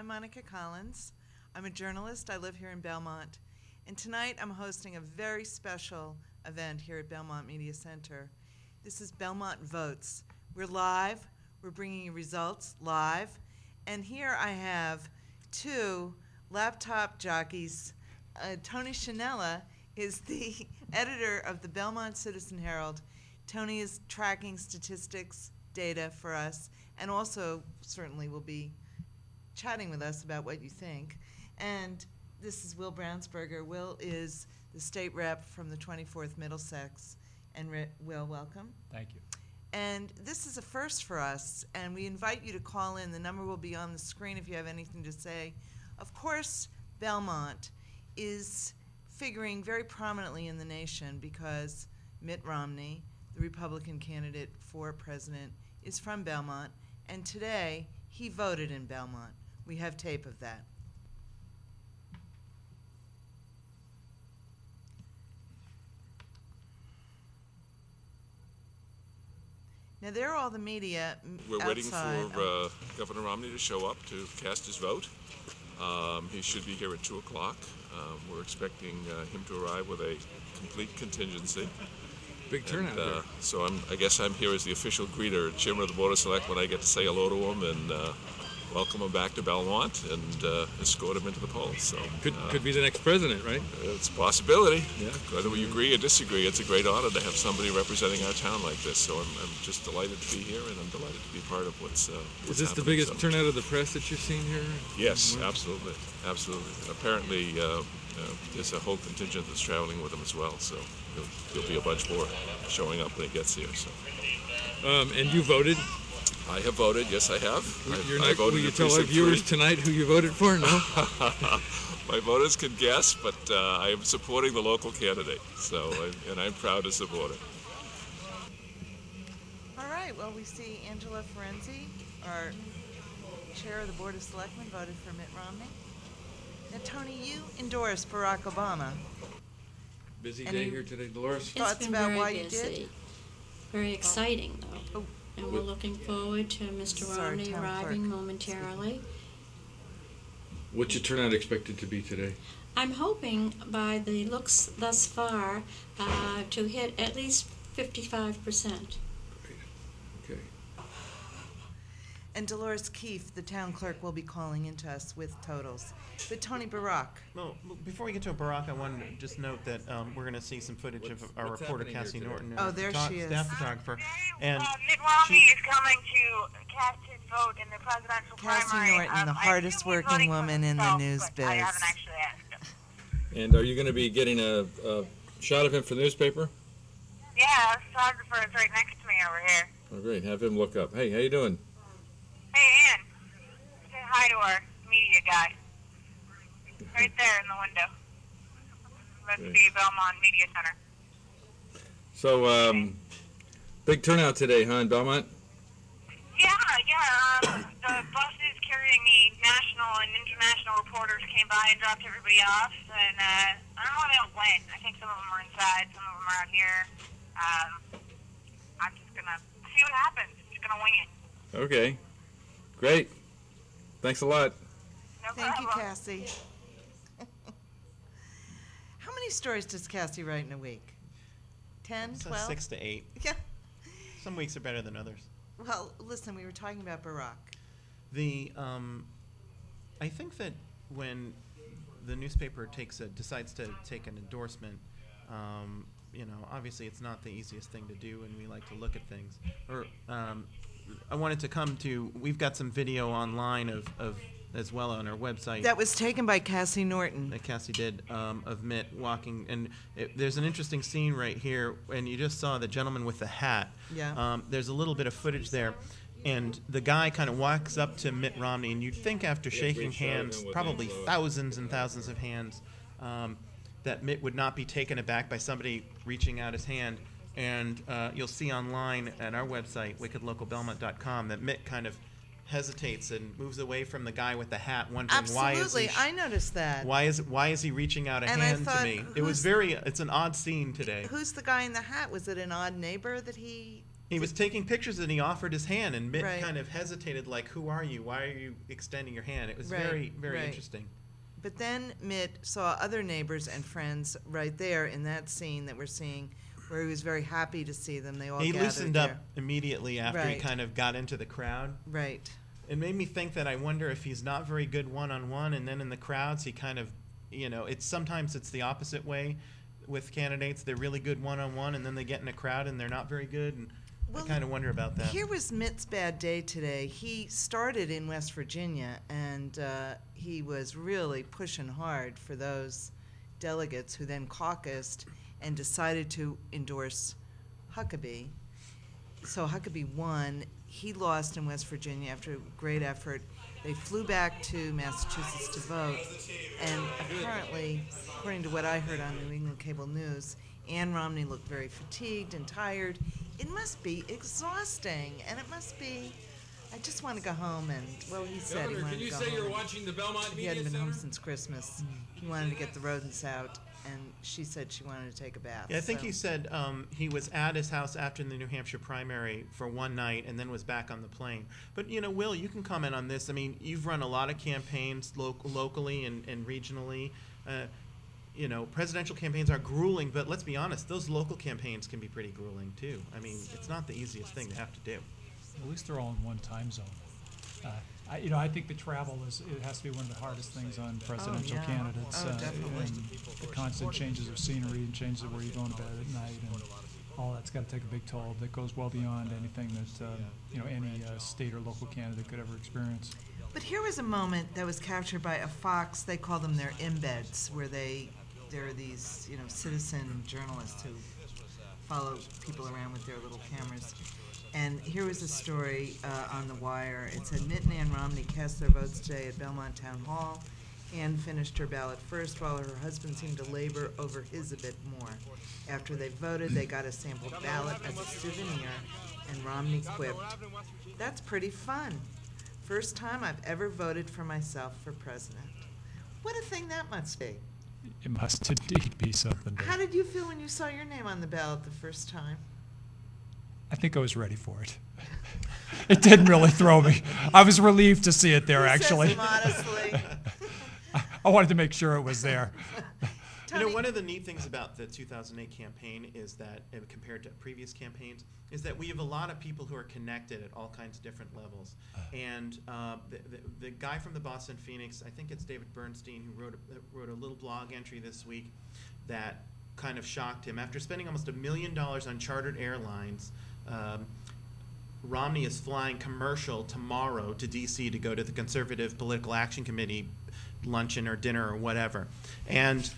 I'm Monica Collins. I'm a journalist. I live here in Belmont. And tonight I'm hosting a very special event here at Belmont Media Center. This is Belmont Votes. We're live. We're bringing you results live. And here I have two laptop jockeys. Tony Schinella is the editor of the Belmont Citizen-Herald. Tony is tracking statistics, data for us, and also certainly will be chatting with us about what you think. And this is Will Brownsberger. Will is the state rep from the 24th Middlesex. And Will, welcome. Thank you. And this is a first for us, and we invite you to call in. The number will be on the screen if you have anything to say. Of course, Belmont is figuring very prominently in the nation because Mitt Romney, the Republican candidate for president, is from Belmont, and today he voted in Belmont. We have tape of that. Now, there are all the media We're outside. waiting for Governor Romney to show up to cast his vote. He should be here at 2 o'clock. We're expecting him to arrive with a complete contingency. Big turnout there. So I guess I'm here as the official greeter, chairman of the Board of Selectmen. I get to say hello to him and welcome him back to Belmont and escort him into the polls. So could be the next president, right? It's a possibility. Yeah. Whether we agree or disagree, it's a great honor to have somebody representing our town like this. So I'm just delighted to be here, and I'm delighted to be part of what's Is this the biggest turnout of the press that you've seen here? Yes, absolutely, absolutely. And apparently, there's a whole contingent that's traveling with him as well. So there'll be a bunch more showing up when he gets here. So. And you voted? I have voted. Yes, I have. I voted. Will you tell our viewers tonight who you voted for? No. My voters can guess, but I am supporting the local candidate. So, and I'm proud to support it. All right. Well, we see Angela Ferenzi, our chair of the Board of Selectmen, voted for Mitt Romney. Now, Tony, you endorsed Barack Obama. Busy day here today, Dolores. Thoughts about why you did? Very exciting, though. Oh. And we're looking forward to Mr. Romney arriving momentarily. What's your turnout expected to be today? I'm hoping, by the looks thus far, to hit at least 55%. Okay. And Dolores Keefe, the town clerk, will be calling into us with totals. But Tony, Barack. Well, before we get to Barack, I wanted to just note that we're going to see some footage of our reporter, Cassie Norton, oh, there she is. Staff photographer. And Mitt Romney is coming to cast his vote in the presidential Cassie primary. Norton, the hardest working woman in the news biz. I haven't actually asked him. And are you going to be getting a shot of him for the newspaper? Yeah, the photographer is right next to me over here. Oh, great. Have him look up. Hey, how you doing? Hey, Ann. Say hi to our media guy. Right there in the window. That's the Belmont Media Center. So, big turnout today, huh, in Belmont? Yeah. The buses carrying the national and international reporters came by and dropped everybody off. And I don't know where they all went. I think some of them are inside, some of them are out here. I'm just going to see what happens. Just going to wing it. Okay. Great. Thanks a lot. No Thank you, problem. Cassie. How many stories does Cassie write in a week? 10, 12? 6 to 8. Yeah. Some weeks are better than others. Well, listen, we were talking about Barack. I think that when the newspaper decides to take an endorsement, obviously it's not the easiest thing to do, and we like to look at things. I wanted to come to, we've got some video online of as well on our website. That was taken by Cassie Norton. That Cassie did, of Mitt walking. And there's an interesting scene right here, and you just saw the gentleman with the hat. Yeah. There's a little bit of footage there. And the guy kind of walks up to Mitt Romney, and you'd think after shaking hands, probably thousands and thousands of hands, that Mitt would not be taken aback by somebody reaching out his hand. And you'll see online at our website, wickedlocalbelmont.com, that Mitt kind of hesitates and moves away from the guy with the hat, wondering Absolutely, I noticed that. why is he reaching out a hand to me? It's an odd scene today. Who's the guy in the hat? Was it an odd neighbor that he He was taking pictures and he offered his hand, and Mitt Right. kind of hesitated, like, "Who are you? Why are you extending your hand?" It was Right, very, very right. interesting. But then Mitt saw other neighbors and friends right there in that scene that we're seeing, where he was very happy to see them. They all He gathered loosened there. up immediately after he Right. kind of got into the crowd. Right. It made me think that I wonder if he's not very good one-on-one, and then in the crowds he kind of, sometimes it's the opposite way with candidates. They're really good one-on-one, and then they get in a crowd and they're not very good, and Well, I kind of wonder about that. Here was Mitt's bad day today. He started in West Virginia, and he was really pushing hard for those delegates who then caucused and decided to endorse Huckabee. So Huckabee won. He lost in West Virginia after a great effort. They flew back to Massachusetts to vote, and apparently, according to what I heard on New England Cable News, Ann Romney looked very fatigued and tired. It must be exhausting, and it must be, I just want to go home, and, well, he said he Governor, wanted can to you go say home. you're watching the Belmont He Media hadn't been home Center? since Christmas. He wanted to get the rodents out, and she said she wanted to take a bath. Yeah, I think so. he said he was at his house after the New Hampshire primary for one night and then was back on the plane. But, Will, you can comment on this. I mean, you've run a lot of campaigns locally and regionally. Presidential campaigns are grueling, but let's be honest, those local campaigns can be pretty grueling, too. I mean, it's not the easiest thing to have to do. At least they're all in one time zone. I think the travel it has to be one of the hardest things on presidential yeah. candidates. Oh, definitely. And the constant changes of scenery and changes of where you're going to bed at night, and all that's got to take a big toll. That goes well beyond anything that any state or local candidate could ever experience. But here was a moment that was captured by a Fox. They call them their embeds, where there are these citizen journalists who follow people around with their little cameras. And here was a story on The Wire. It said, Mitt and Ann Romney cast their votes today at Belmont Town Hall. Ann finished her ballot first, while her husband seemed to labor over his a bit more. After they voted, they got a sample ballot as a souvenir, and Romney quipped, "That's pretty fun. First time I've ever voted for myself for president." What a thing that must be. It must indeed be something. How did you feel when you saw your name on the ballot the first time? I think I was ready for it. It didn't really throw me. I was relieved to see it there, He actually. says modestly. I wanted to make sure it was there. Tony, One of the neat things about the 2008 campaign is that, compared to previous campaigns, is that we have a lot of people who are connected at all kinds of different levels. And the guy from the Boston Phoenix, I think it's David Bernstein, who wrote a little blog entry this week that kind of shocked him. After spending almost $1 million on chartered airlines, Romney is flying commercial tomorrow to D.C. to go to the Conservative Political Action Committee luncheon or dinner or whatever. And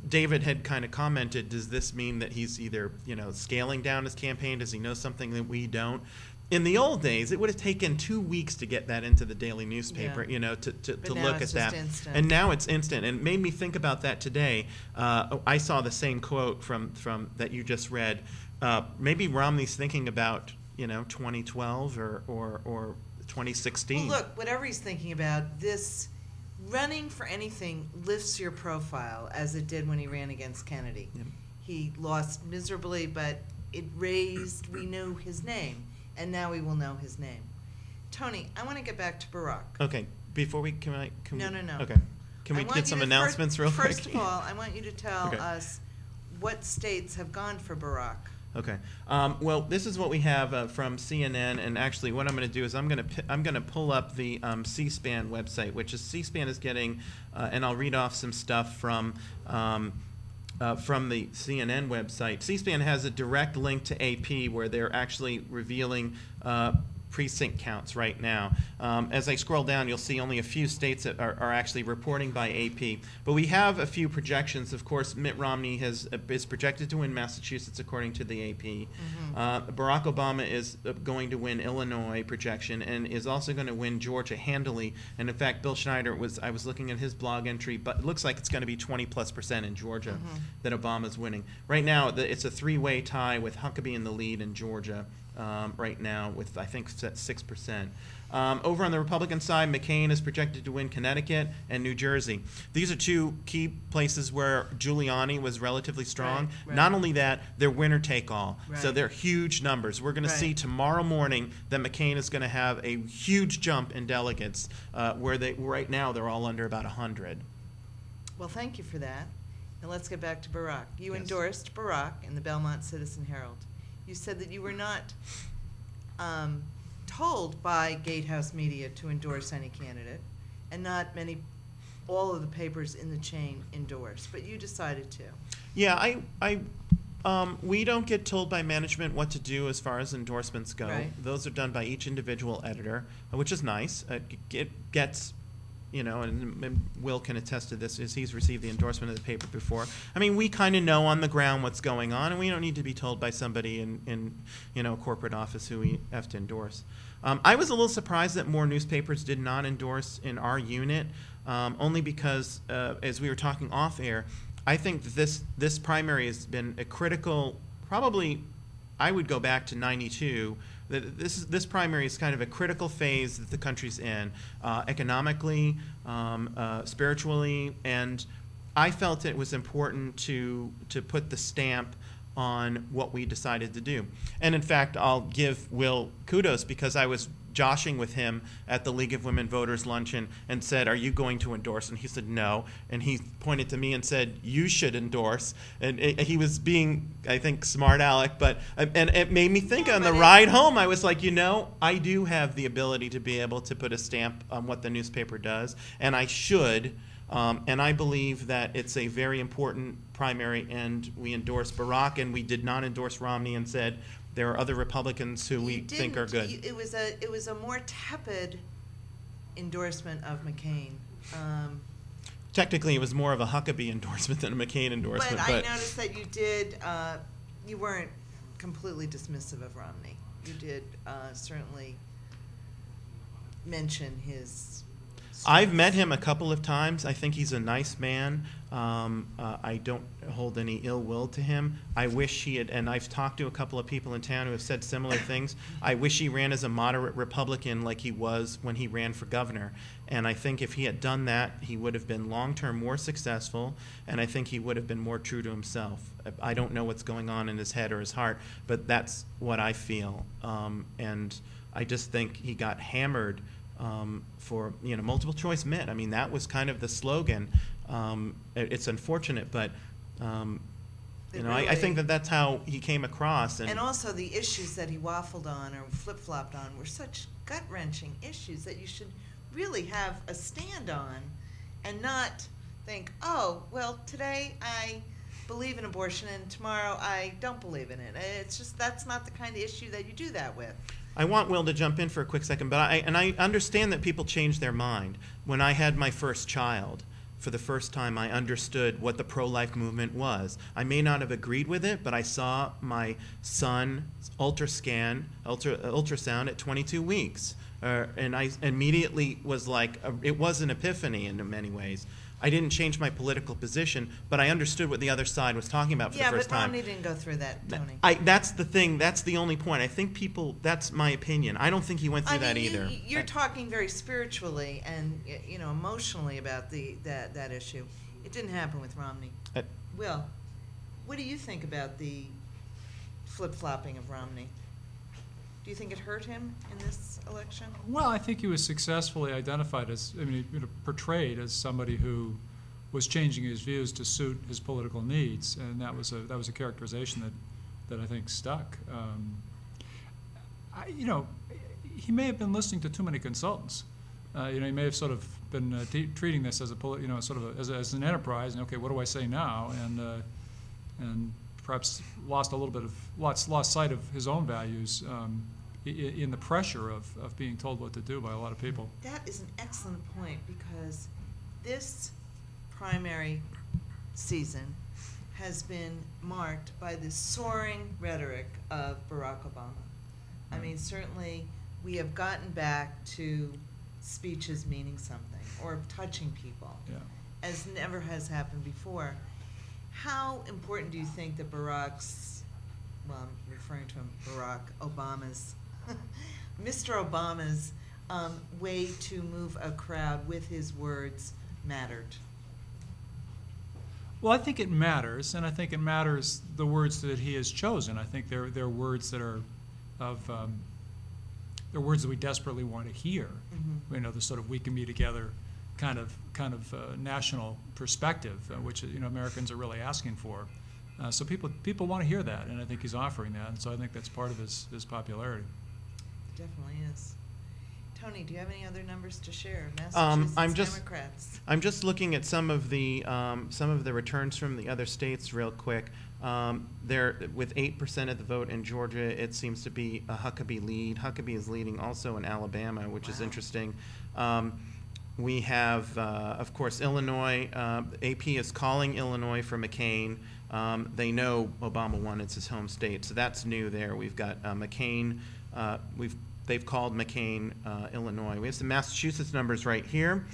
David had kind of commented, does this mean that he's either scaling down his campaign? Does he know something that we don't? In the old days, it would have taken 2 weeks to get that into the daily newspaper, Yeah. to now look it's at just that. instant. And now it's instant. And it made me think about that today. I saw the same quote from that you just read. Maybe Romney's thinking about 2012 or 2016. well, look, whatever he's thinking about, this running for anything lifts your profile, as it did when he ran against Kennedy. Yep. He lost miserably, but we knew his name, and now we will know his name. Tony, I want to get back to Barack. Okay, before we No. Okay, can we I want get you some to announcements real quick? First of all, I want you to tell Okay. us what states have gone for Barack. Okay. Well, this is what we have from CNN, and actually, what I'm going to do is I'm going to pull up the C-SPAN website, which is C-SPAN is getting, and I'll read off some stuff from the CNN website. C-SPAN has a direct link to AP where they're actually revealing precinct counts right now. As I scroll down, you'll see only a few states that are actually reporting by AP. But we have a few projections. Of course, Mitt Romney is projected to win Massachusetts according to the AP. Barack Obama is going to win Illinois projection and is also going to win Georgia handily. And in fact, Bill Schneider I was looking at his blog entry, but it looks like it's going to be 20+% in Georgia that Obama's winning. Right now, it's a 3-way tie with Huckabee in the lead in Georgia. right now with, I think, 6%. Over on the Republican side, McCain is projected to win Connecticut and New Jersey. These are two key places where Giuliani was relatively strong. Right. Not only that, they're winner-take-all. Right. So they're huge numbers. We're going to see tomorrow morning that McCain is going to have a huge jump in delegates, where right now they're all under about 100. Well, thank you for that. Now let's get back to Barack. You Yes. endorsed Barack in the Belmont Citizen-Herald. You said that you were not told by Gatehouse Media to endorse any candidate, and not all of the papers in the chain endorsed, but you decided to. Yeah, we don't get told by management what to do as far as endorsements go. Right. Those are done by each individual editor, which is nice. It gets, and Will can attest to this, is he's received the endorsement of the paper before. I mean, we kind of know on the ground what's going on, and we don't need to be told by somebody in a corporate office who we have to endorse. I was a little surprised that more newspapers did not endorse in our unit, only because, as we were talking off air, I think that this primary has been a critical, probably I would go back to 92, that this primary is kind of a critical phase that the country's in, economically, spiritually, and I felt it was important to put the stamp on what we decided to do. And in fact, I'll give Will kudos, because I was joshing with him at the League of Women Voters luncheon and said, "Are you going to endorse?" And he said, "No." And he pointed to me and said, "You should endorse." And he was being, I think, smart aleck, but and it made me think on the ride home. I was like, I do have the ability to be able to put a stamp on what the newspaper does, and I should. And I believe that it's a very important primary, and we endorsed Barack, and we did not endorse Romney, and said there are other Republicans who we think are good. It was a more tepid endorsement of McCain. Technically, it was more of a Huckabee endorsement than a McCain endorsement. But I noticed that you did. You weren't completely dismissive of Romney. You did certainly mention his. I've met him a couple of times. I think he's a nice man. I don't hold any ill will to him. I wish he had, and I've talked to a couple of people in town who have said similar things. I wish he ran as a moderate Republican like he was when he ran for governor. And I think if he had done that, he would have been long-term more successful, and I think he would have been more true to himself. I don't know what's going on in his head or his heart, but that's what I feel. And I just think he got hammered for multiple choice Mitt. I mean, that was kind of the slogan. It's unfortunate, but I think that's how he came across. And also the issues that he waffled on or flip-flopped on were such gut-wrenching issues that you should really have a stand on, and not think, oh, well, today I believe in abortion and tomorrow I don't believe in it. It's just, that's not the kind of issue that you do that with. I want Will to jump in for a quick second, but I understand that people change their mind. When I had my first child, for the first time, I understood what the pro-life movement was. I may not have agreed with it, but I saw my son's ultrasound at 22 weeks. And I immediately was like, it was an epiphany in many ways. I didn't change my political position, but I understood what the other side was talking about for the first time. Yeah, but Romney didn't go through that, Tony. That's the thing. That's the only point. I think that's my opinion. I don't think he went through that either. You're talking very spiritually and emotionally about that issue. It didn't happen with Romney. Will, what do you think about the flip-flopping of Romney? Do you think it hurt him in this election? Well, I think he was successfully identified as, portrayed as somebody who was changing his views to suit his political needs, and that was a characterization that I think stuck. He may have been listening to too many consultants. He may have sort of been treating this as as an enterprise. And okay, what do I say now? And perhaps lost sight of his own values in the pressure of being told what to do by a lot of people. That is an excellent point, because this primary season has been marked by the soaring rhetoric of Barack Obama. I mean, certainly we have gotten back to speeches meaning something or touching people, as never has happened before. How important do you think that Barack's well, I'm referring to him, Barack Obama's, Mr. Obama's way to move a crowd with his words mattered? Well, I think it matters, and I think it matters the words that he has chosen. I think they're words that are of they're words that we desperately want to hear. Mm-hmm. You know, the sort of "we can be together" kind of national perspective, which Americans are really asking for. So people want to hear that, and I think he's offering that, and so I think that's part of his popularity. Definitely is. Tony, do you have any other numbers to share? Massachusetts Democrats. I'm just looking at some of the returns from the other states real quick. There, with 8% of the vote in Georgia, it seems to be a Huckabee lead. Huckabee is leading also in Alabama, which is interesting. We have, of course, Illinois. AP is calling Illinois for McCain. They know Obama won; it's his home state, so that's new there. We've got McCain. They've called McCain, Illinois. We have some Massachusetts numbers right here,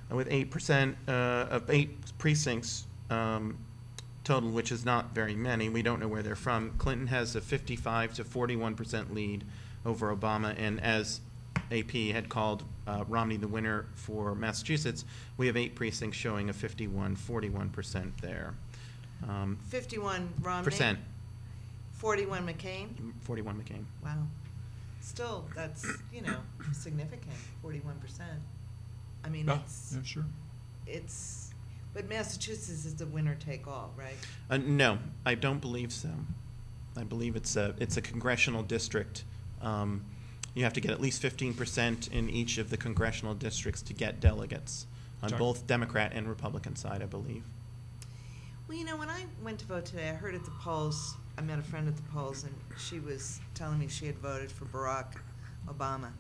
with 8% of 8 precincts total, which is not very many. We don't know where they're from. Clinton has a 55 to 41% lead over Obama, and as AP had called Romney the winner for Massachusetts, we have 8 precincts showing a 41% there. 51 Romney. Percent. 41 McCain. 41 McCain. Wow. Still, that's significant. 41%. I mean, but Massachusetts is the winner take all, right? No, I don't believe so. I believe it's a congressional district. You have to get at least 15% in each of the congressional districts to get delegates on both Democrat and Republican side, I believe. Well, when I went to vote today, I heard at the polls, I met a friend at the polls, and she was telling me she had voted for Barack Obama.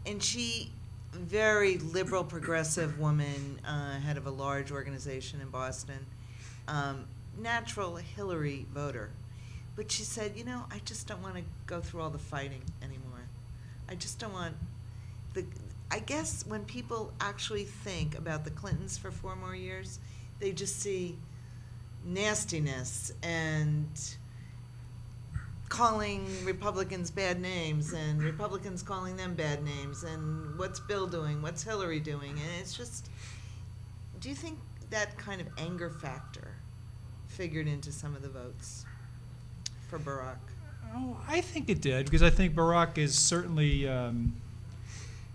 And she, very liberal, progressive woman, head of a large organization in Boston, natural Hillary voter. But she said, I just don't want to go through all the fighting anymore. I just don't want I guess when people actually think about the Clintons for 4 more years, they just see nastiness and calling Republicans bad names and Republicans calling them bad names and what's Bill doing, what's Hillary doing, and it's just, do you think that kind of anger factor figured into some of the votes for Barack? Oh, I think it did, because I think Barack is certainly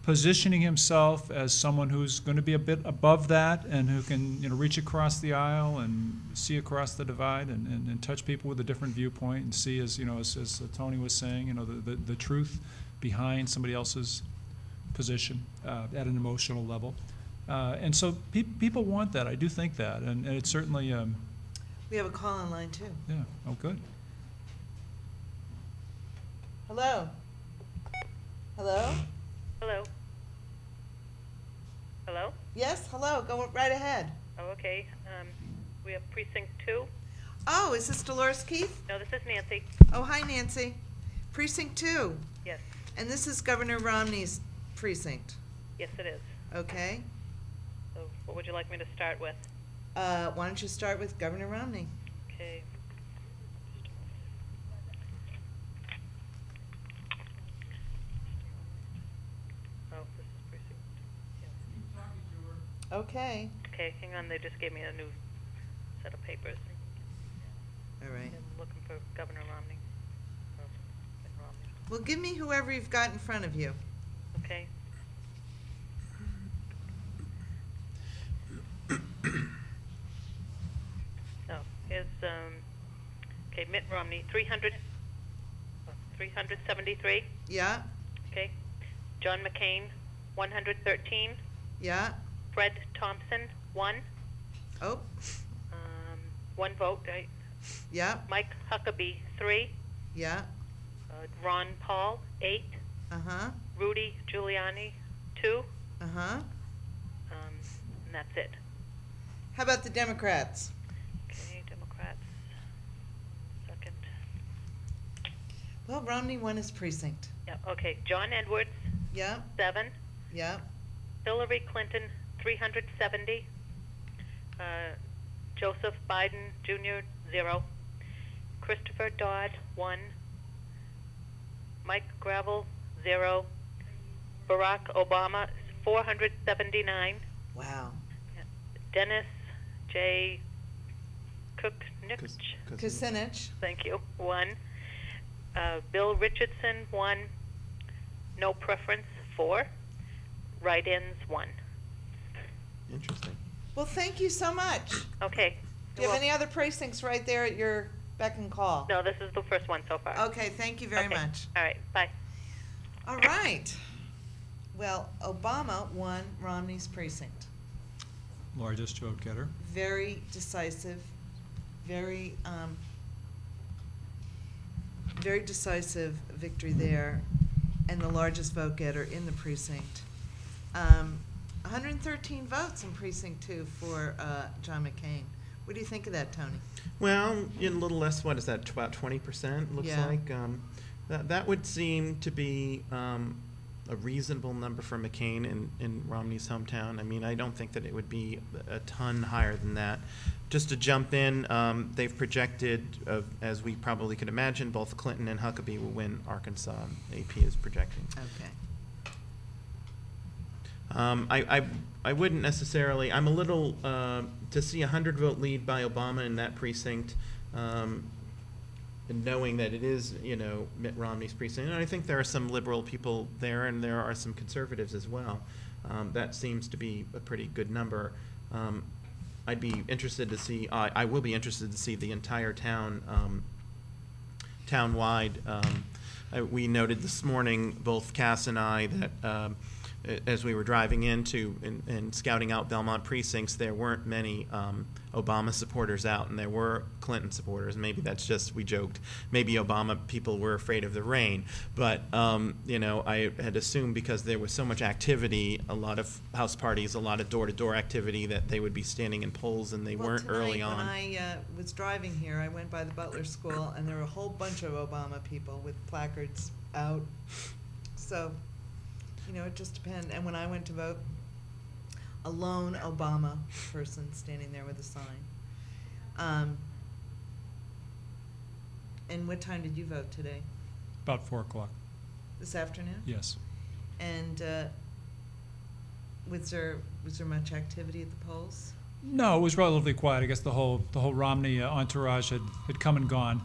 positioning himself as someone who's going to be a bit above that and who can reach across the aisle and see across the divide and touch people with a different viewpoint and see, as Tony was saying, the truth behind somebody else's position at an emotional level. And so people want that. I do think that, and it's certainly. We have a call in line too. Yeah. Oh, good. Hello. Hello. Hello. Hello? Yes, hello. Go right ahead. Oh, okay. We have Precinct 2. Oh, is this Dolores Keith? No, this is Nancy. Oh, hi, Nancy. Precinct 2. Yes. And this is Governor Romney's precinct. Yes, it is. Okay. So what would you like me to start with? Why don't you start with Governor Romney? Okay. Okay. Okay, hang on. They just gave me a new set of papers. All right. I'm looking for Governor Romney. Well, give me whoever you've got in front of you. Okay. Oh, here's okay, Mitt Romney, 373. Yeah. Okay. John McCain, 113. Yeah. Fred Thompson, 1. Oh. 1 vote, right? Yeah. Mike Huckabee, 3. Yeah. Ron Paul, 8. Uh-huh. Rudy Giuliani, 2. Uh-huh. And that's it. How about the Democrats? Okay, Democrats. Second. Well, Romney won his precinct. Yeah, okay. John Edwards, Yeah. 7. Yeah. Hillary Clinton, 370. Joseph Biden Jr., 0. Christopher Dodd, 1. Mike Gravel, 0. Barack Obama, 479. Wow. Dennis J. Kucinich, Kucinich. thank you, 1. Bill Richardson, 1. No preference, 4. Write-ins, 1. Interesting. Well, thank you so much. Okay. Do you have any other precincts right there at your beck and call? No, this is the first one so far. Okay, thank you very Okay. much. All right, bye. All right. Well, Obama won Romney's precinct. Largest vote getter. Very decisive, very decisive victory there, and the largest vote getter in the precinct. 113 votes in Precinct 2 for John McCain. What do you think of that, Tony? Well, a little less, what is that, about 20%, looks Yeah. like. That would seem to be a reasonable number for McCain in Romney's hometown. I mean, I don't think that it would be a ton higher than that. Just to jump in, they've projected, as we probably could imagine, both Clinton and Huckabee will win Arkansas. AP is projecting. Okay. I wouldn't necessarily. I'm a little to see a 100-vote lead by Obama in that precinct, and knowing that it is, Mitt Romney's precinct. And I think there are some liberal people there, and there are some conservatives as well. That seems to be a pretty good number. I'd be interested to see. I will be interested to see the entire town, town-wide. We noted this morning, both Cass and I, that as we were driving into and scouting out Belmont precincts, there weren't many Obama supporters out, and there were Clinton supporters. Maybe that's just, we joked, maybe Obama people were afraid of the rain. But, I had assumed because there was so much activity, a lot of house parties, a lot of door-to-door activity, that they would be standing in polls, and they weren't early on. When I was driving here, I went by the Butler School, and there were a whole bunch of Obama people with placards out. So, it just depends. And when I went to vote, a lone Obama person standing there with a sign. And what time did you vote today? About 4 o'clock. This afternoon? Yes. And was there much activity at the polls? No, it was relatively quiet. I guess the whole Romney entourage had come and gone,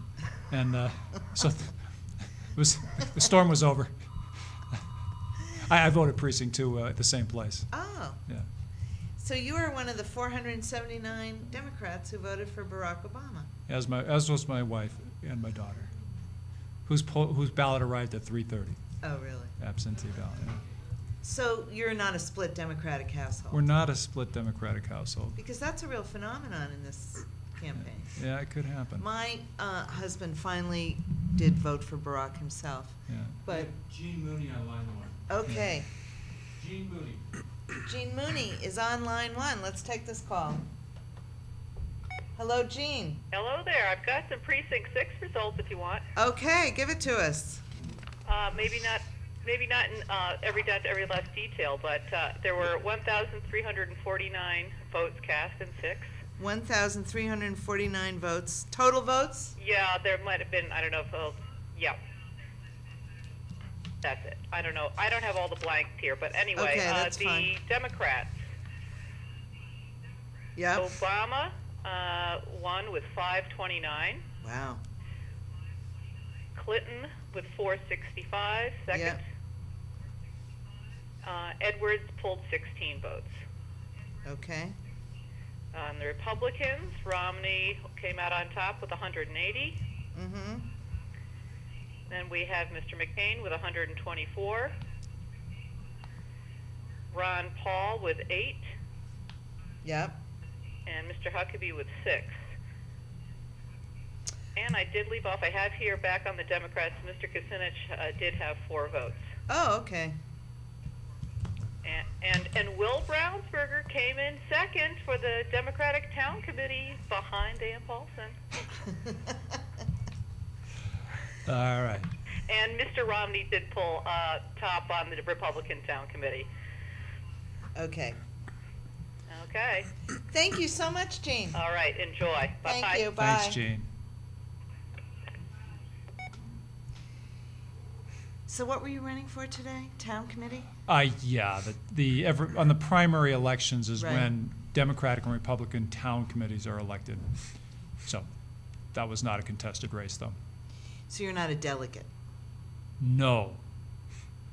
and so the storm was over. I voted precinct 2 at the same place. Oh. Yeah. So you are one of the 479 Democrats who voted for Barack Obama. As was my wife and my daughter, whose ballot arrived at 3:30. Oh, really? Absentee ballot. Yeah. So you're not a split Democratic household? We're not a split Democratic household. Because that's a real phenomenon in this campaign. Yeah, it could happen. My husband finally did vote for Barack himself. Yeah. But Gene Mooney on line 1. okay. Gene Mooney. Gene Mooney is on line 1. Let's take this call. Hello, Gene. Hello there. I've got some Precinct 6 results if you want. Okay, give it to us. Maybe not in every last detail, but there were 1,349 votes cast in 6. 1,349 votes. Total votes? Yeah, there might have been, I don't know if, yeah. That's it. I don't know. I don't have all the blanks here, but anyway, Okay, that's the fine. Democrats. Yep. Obama won with 529. Wow. Clinton with 465, second. Yep. Edwards pulled 16 votes. Okay. The Republicans, Romney came out on top with 180. Mm-hmm. Then we have Mr. McCain with 124. Ron Paul with 8. Yep. And Mr. Huckabee with 6. And I did leave off, I have here back on the Democrats, Mr. Kucinich did have 4 votes. Oh, okay. And Will Brownsberger came in second for the Democratic Town Committee behind Dan Paulson. All right. And Mr. Romney did pull top on the Republican Town Committee. Okay. Okay. Thank you so much, Gene. All right. Enjoy. Bye-bye. Thank you. Bye. Thanks, Gene. So what were you running for today? Town committee? Yeah, on the primary elections is Right. when Democratic and Republican town committees are elected. So that was not a contested race, though. So you're not a delegate? No,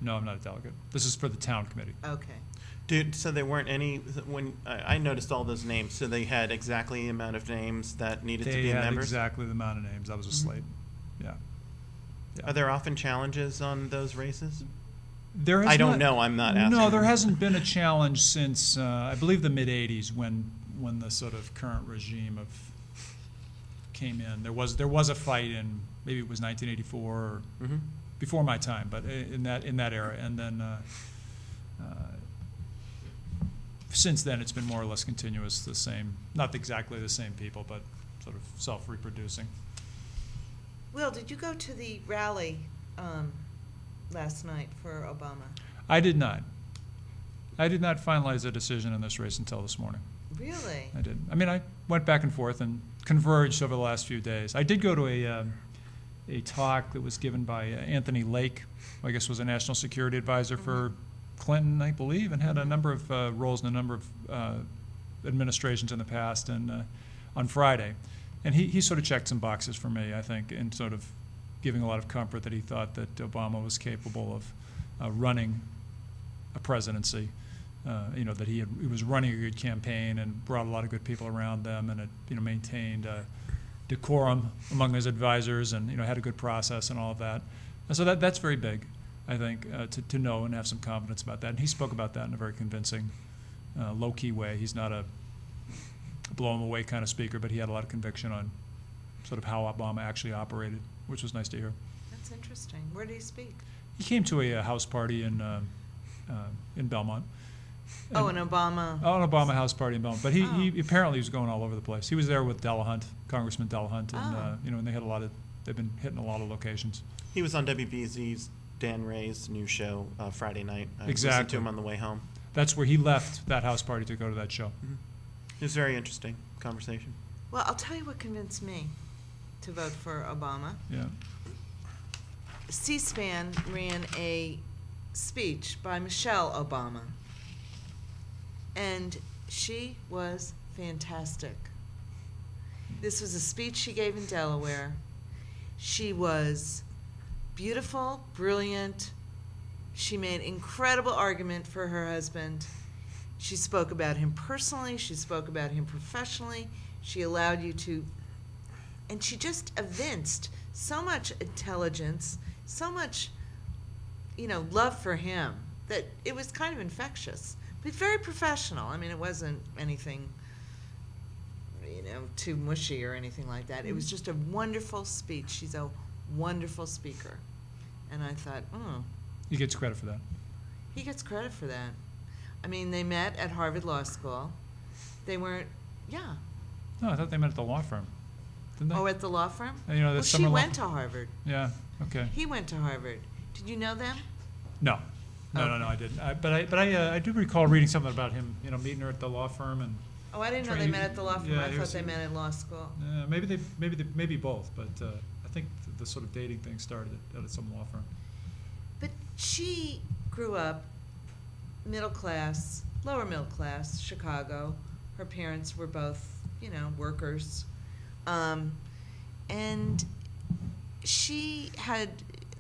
I'm not a delegate. This is for the town committee. Okay. So there weren't any, when I noticed all those names, so they had exactly the amount of names that needed to They be had members? exactly the amount of names. That was a slate. Yeah. Are there often challenges on those races? There has I don't not- know, I'm not asking. No, there hasn't been a challenge since, I believe, the mid-'80s when the sort of current regime came in. There was a fight in, maybe it was 1984 or before my time, but in that era. And then since then, it's been more or less continuous, the same, not exactly the same people, but sort of self-reproducing. Will, did you go to the rally last night for Obama? I did not. I did not finalize a decision in this race until this morning. Really? I did. I mean, I went back and forth and converged over the last few days. I did go to a talk that was given by Anthony Lake, who I guess was a national security advisor for Clinton, I believe, and had a number of roles in a number of administrations in the past, and on Friday. And he sort of checked some boxes for me, I think, in sort of giving a lot of comfort that he thought that Obama was capable of running a presidency. That he was running a good campaign and brought a lot of good people around them, and had maintained decorum among his advisors, and had a good process and all of that. And so that's very big, I think, to know and have some confidence about that. And he spoke about that in a very convincing, low-key way. He's not a blow-him-away kind of speaker, but he had a lot of conviction on sort of how Obama actually operated, which was nice to hear. That's interesting. Where did he speak? He came to a house party in Belmont. An Obama. Oh, an Obama house party in Belmont. But he apparently was going all over the place. He was there with Delahunt, Congressman Delahunt, and and they had they've been hitting a lot of locations. He was on WBZ's Dan Ray's new show Friday night. I listened Exactly. to him on the way home. That's where he left that house party to go to that show. It was a very interesting conversation. Well, I'll tell you what convinced me to vote for Obama. Yeah. C-SPAN ran a speech by Michelle Obama, and she was fantastic. This was a speech she gave in Delaware. She was beautiful, brilliant. She made incredible argument for her husband. She spoke about him personally. She spoke about him professionally. She allowed you to, and she just evinced so much intelligence, so much, love for him that it was kind of infectious, but very professional. I mean, it wasn't anything, too mushy or anything like that. It was just a wonderful speech. She's a wonderful speaker. And I thought, He gets credit for that. he gets credit for that. I mean, they met at Harvard Law School. They weren't, No, I thought they met at the law firm. Didn't they? Oh, at the law firm? And, Well, there's she summer law- went to Harvard. Yeah, okay. He went to Harvard. Did you know them? No, I didn't. But I do recall reading something about him, meeting her at the law firm, and Oh, I didn't know they Trainee- met at the law firm. yeah, I he thought was- they met at law school. maybe both. But I think the sort of dating thing started at some law firm. But she grew up middle class, lower middle class, Chicago. Her parents were both, workers. And she had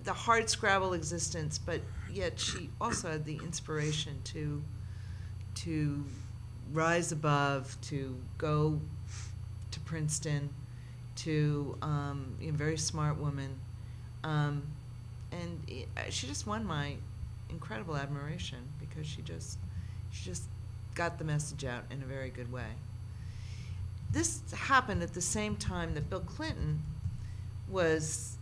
the hard scrabble existence, but yet she also had the inspiration to rise above, to go to Princeton, to very smart woman. And she just won my incredible admiration because she just got the message out in a very good way. This happened at the same time that Bill Clinton was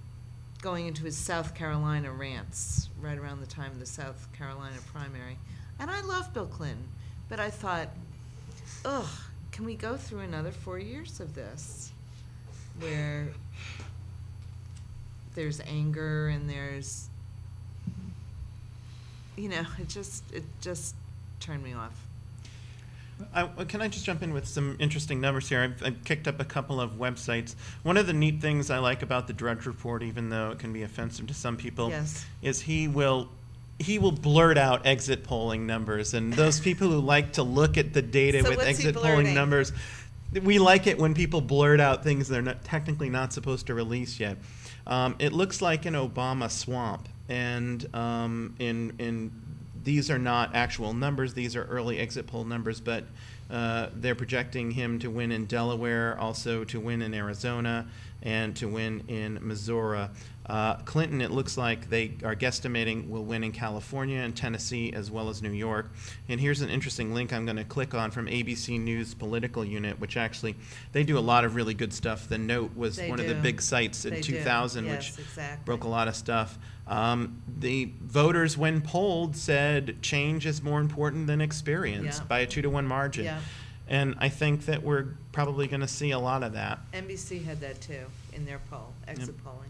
going into his South Carolina rants, right around the time of the South Carolina primary. And I love Bill Clinton, but I thought, can we go through another 4 years of this where there's anger and there's, it just turned me off. Can I just jump in with some interesting numbers here? I've kicked up a couple of websites. One of the neat things I like about the Drudge Report, even though it can be offensive to some people, Yes. is he will blurt out exit polling numbers. And those people who like to look at the data So with what's he exit blurting? polling numbers, we like it when people blurt out things they're technically not supposed to release yet. It looks like an Obama swamp. And these are not actual numbers. These are early exit poll numbers, but they're projecting him to win in Delaware, also to win in Arizona, and to win in Missouri. Clinton, it looks like they are guesstimating, will win in California and Tennessee as well as New York. And here's an interesting link I'm going to click on from ABC News Political Unit, which actually, they do a lot of really good stuff. The Note was one of the big sites in 2000, which broke a lot of stuff. The voters, when polled, said change is more important than experience by a 2-to-1 margin. Yeah. And I think that we're probably going to see a lot of that. NBC had that too in their poll, exit polling.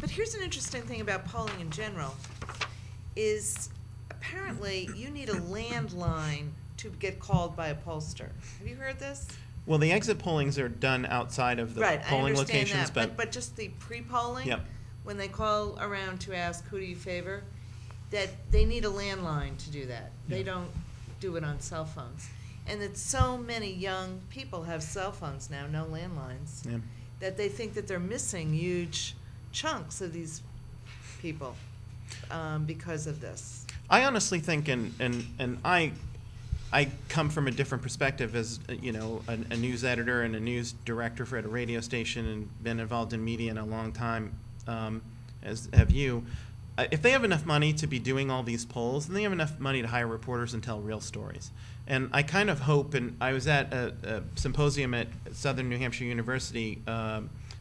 But here's an interesting thing about polling in general, is apparently you need a landline to get called by a pollster. Have you heard this? Well, the exit pollings are done outside of the polling locations, but just the pre-polling, when they call around to ask who do you favor, that they need a landline to do that. They don't do it on cell phones. And that so many young people have cell phones now, no landlines, that they think that they're missing huge chunks of these people because of this. I honestly think, and I come from a different perspective as, you know, a news editor and a news director at a radio station and been involved in media in a long time, as have you. If they have enough money to be doing all these polls, then they have enough money to hire reporters and tell real stories. And I kind of hope, and I was at a symposium at Southern New Hampshire University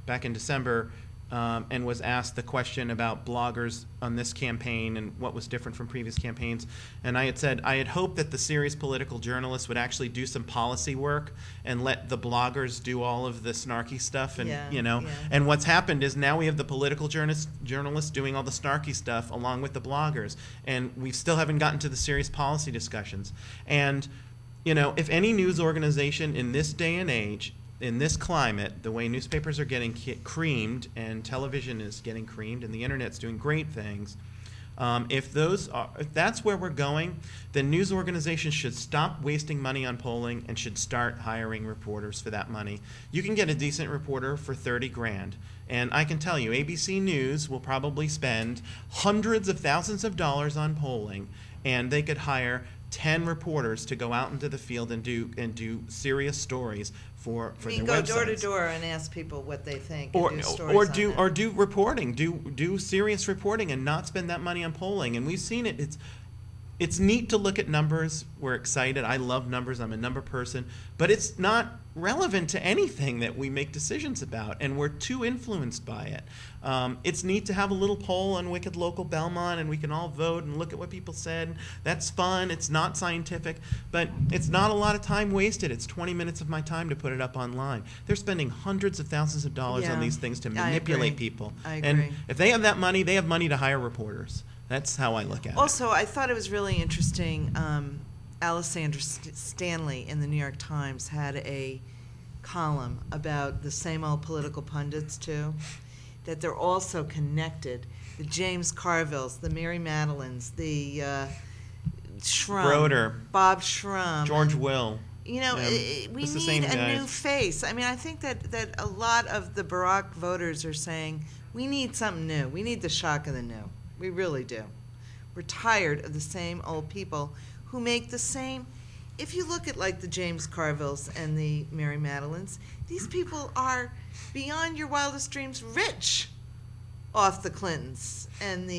back in December, and was asked the question about bloggers on this campaign and what was different from previous campaigns. And I had said I had hoped that the serious political journalists would actually do some policy work and let the bloggers do all of the snarky stuff. And and what's happened is now we have the political journalists doing all the snarky stuff along with the bloggers, and we still haven't gotten to the serious policy discussions. And if any news organization in this day and age, in this climate, the way newspapers are getting creamed and television is getting creamed and the internet's doing great things, if that's where we're going, then news organizations should stop wasting money on polling and should start hiring reporters for that money. You can get a decent reporter for $30,000, and I can tell you, ABC News will probably spend hundreds of thousands of dollars on polling, and they could hire 10 reporters to go out into the field and do serious stories for their websites. Go door to door and ask people what they think, and do stories or do reporting, do serious reporting, and not spend that money on polling. And we've seen it. It's neat to look at numbers. We're excited. I love numbers. I'm a number person, but it's not relevant to anything that we make decisions about, and we're too influenced by it. It's neat to have a little poll on Wicked Local Belmont, and we can all vote and look at what people said. That's fun. It's not scientific, but it's not a lot of time wasted. It's 20 minutes of my time to put it up online. They're spending hundreds of thousands of dollars on these things to manipulate people. I agree. And if they have that money, they have money to hire reporters. That's how I look at it. Also, I thought it was really interesting. Alessandra Stanley in the New York Times had a column about the same old political pundits, too, that they're also connected. The James Carvilles, the Mary Madelines, the Shrum, Broder, Bob Shrum, George Will. We need a new face. I mean, I think that a lot of the Barack voters are saying, we need something new. We need the shock of the new. We really do. We're tired of the same old people who make the same. If you look at like the James Carvilles and the Mary Madelines, these people are beyond your wildest dreams rich off the Clintons and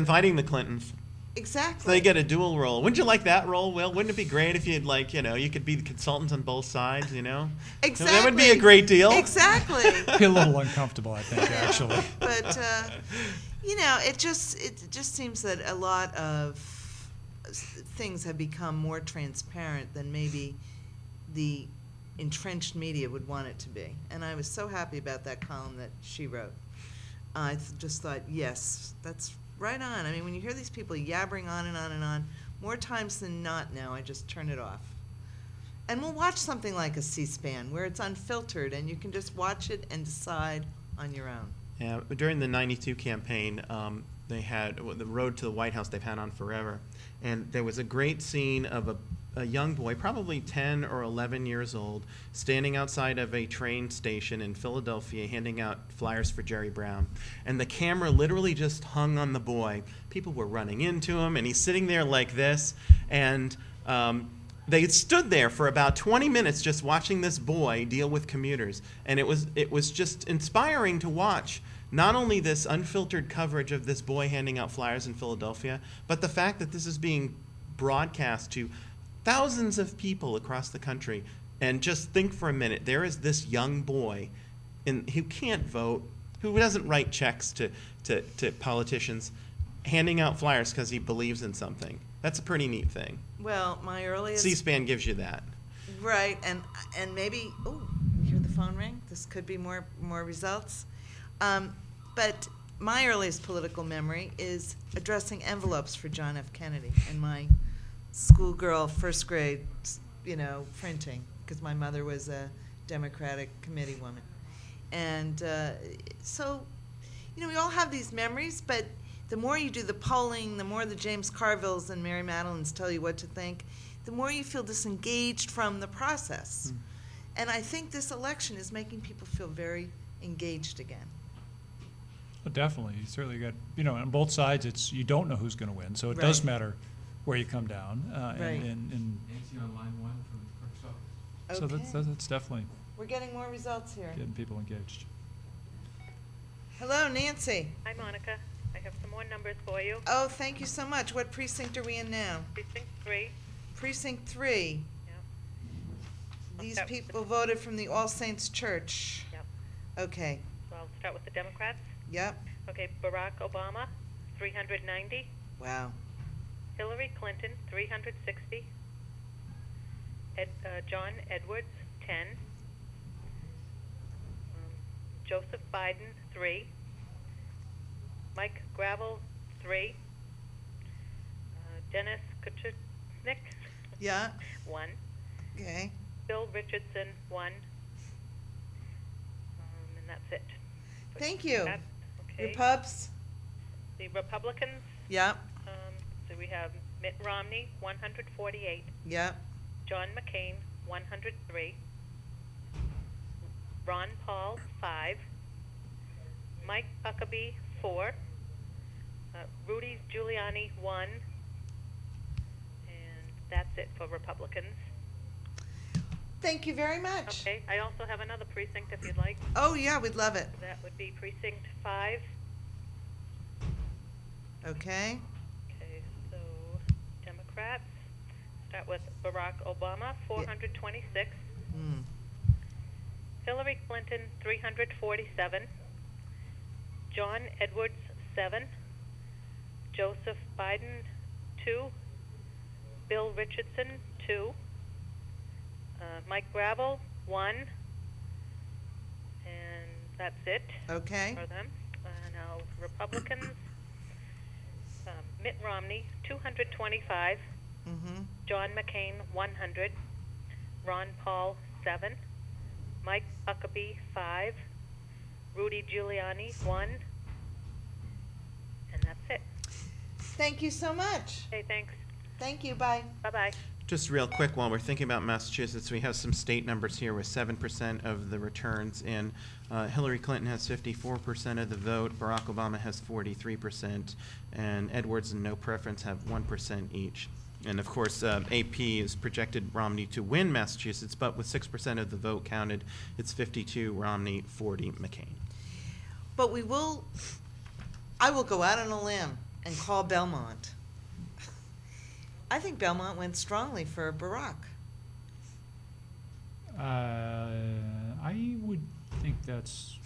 fighting the Clintons. Exactly. So they get a dual role. Wouldn't you like that role, Will? Wouldn't it be great if you'd you could be the consultants on both sides, Exactly. That would be a great deal. Exactly. Be a little uncomfortable, I think, actually. But it just seems that a lot of things have become more transparent than maybe the entrenched media would want it to be. And I was so happy about that column that she wrote. I just thought, yes, that's right on. I mean, when you hear these people yabbering on and on and on, More times than not now, I just turn it off. And we'll watch something like a C-SPAN where it's unfiltered and you can just watch it and decide on your own. Yeah, during the '92 campaign, they had the road to the White House they've had on forever. And there was a great scene of a young boy, probably 10 or 11 years old, standing outside of a train station in Philadelphia handing out flyers for Jerry Brown. And the camera literally just hung on the boy. People were running into him, and he's sitting there like this. And they stood there for about 20 minutes just watching this boy deal with commuters. And it was just inspiring to watch. Not only this unfiltered coverage of this boy handing out flyers in Philadelphia, but the fact that this is being broadcast to thousands of people across the country. And just think for a minute, there is this young boy who can't vote, who doesn't write checks to politicians, handing out flyers because he believes in something. That's a pretty neat thing. Well, my earliest... C-SPAN gives you that. Right, and maybe... Oh, you hear the phone ring? This could be more results. But my earliest political memory is addressing envelopes for John F. Kennedy in my schoolgirl first grade, printing, because my mother was a Democratic committee woman. And so, we all have these memories, but the more you do the polling, the more the James Carvilles and Mary Madeleines tell you what to think, the more you feel disengaged from the process. And I think this election is making people feel very engaged again. Well, definitely. You certainly got, on both sides, you don't know who's going to win, so it does matter where you come down. Right. And Nancy on line 1 from the clerk's office. So that's definitely We're getting more results here. getting people engaged. Hello, Nancy. Hi, Monica. I have some more numbers for you. Oh, thank you so much. What precinct are we in now? Precinct 3. Precinct 3. Yeah. These start with people voted from the All Saints Church. Yep. Okay. So I'll start with the Democrats. Yep. Okay, Barack Obama, 390. Wow. Hillary Clinton, 360. John Edwards, 10. Joseph Biden, 3. Mike Gravel, 3. Dennis Kuchnick, Yeah. 1. Okay. Bill Richardson, 1. And that's it. Thank you. That's, okay. Repubs? The Republicans, Yep. so we have Mitt Romney, 148. Yep. John McCain, 103. Ron Paul, 5. Mike Huckabee, 4. Rudy Giuliani, 1. And that's it for Republicans. Thank you very much. Okay, I also have another precinct if you'd like. Oh, yeah, we'd love it. That would be Precinct 5. Okay. Okay, so Democrats. Start with Barack Obama, 426. Hmm. Hillary Clinton, 347. John Edwards, 7. Joseph Biden, 2. Bill Richardson, 2. Mike Gravel, 1. And that's it Okay. for them. Now, Republicans, Mitt Romney, 225. Mm-hmm. John McCain, 100. Ron Paul, 7. Mike Huckabee, 5. Rudy Giuliani, 1. And that's it. Thank you so much. Okay, thanks. Thank you. Bye. Bye-bye. Just real quick, while we're thinking about Massachusetts, we have some state numbers here with 7% of the returns in. Hillary Clinton has 54% of the vote, Barack Obama has 43%, and Edwards and No Preference have 1% each. And of course, AP has projected Romney to win Massachusetts, but with 6% of the vote counted, it's 52 Romney, 40 McCain. But I will go out on a limb and call Belmont. I think Belmont went strongly for Barack. I would think that's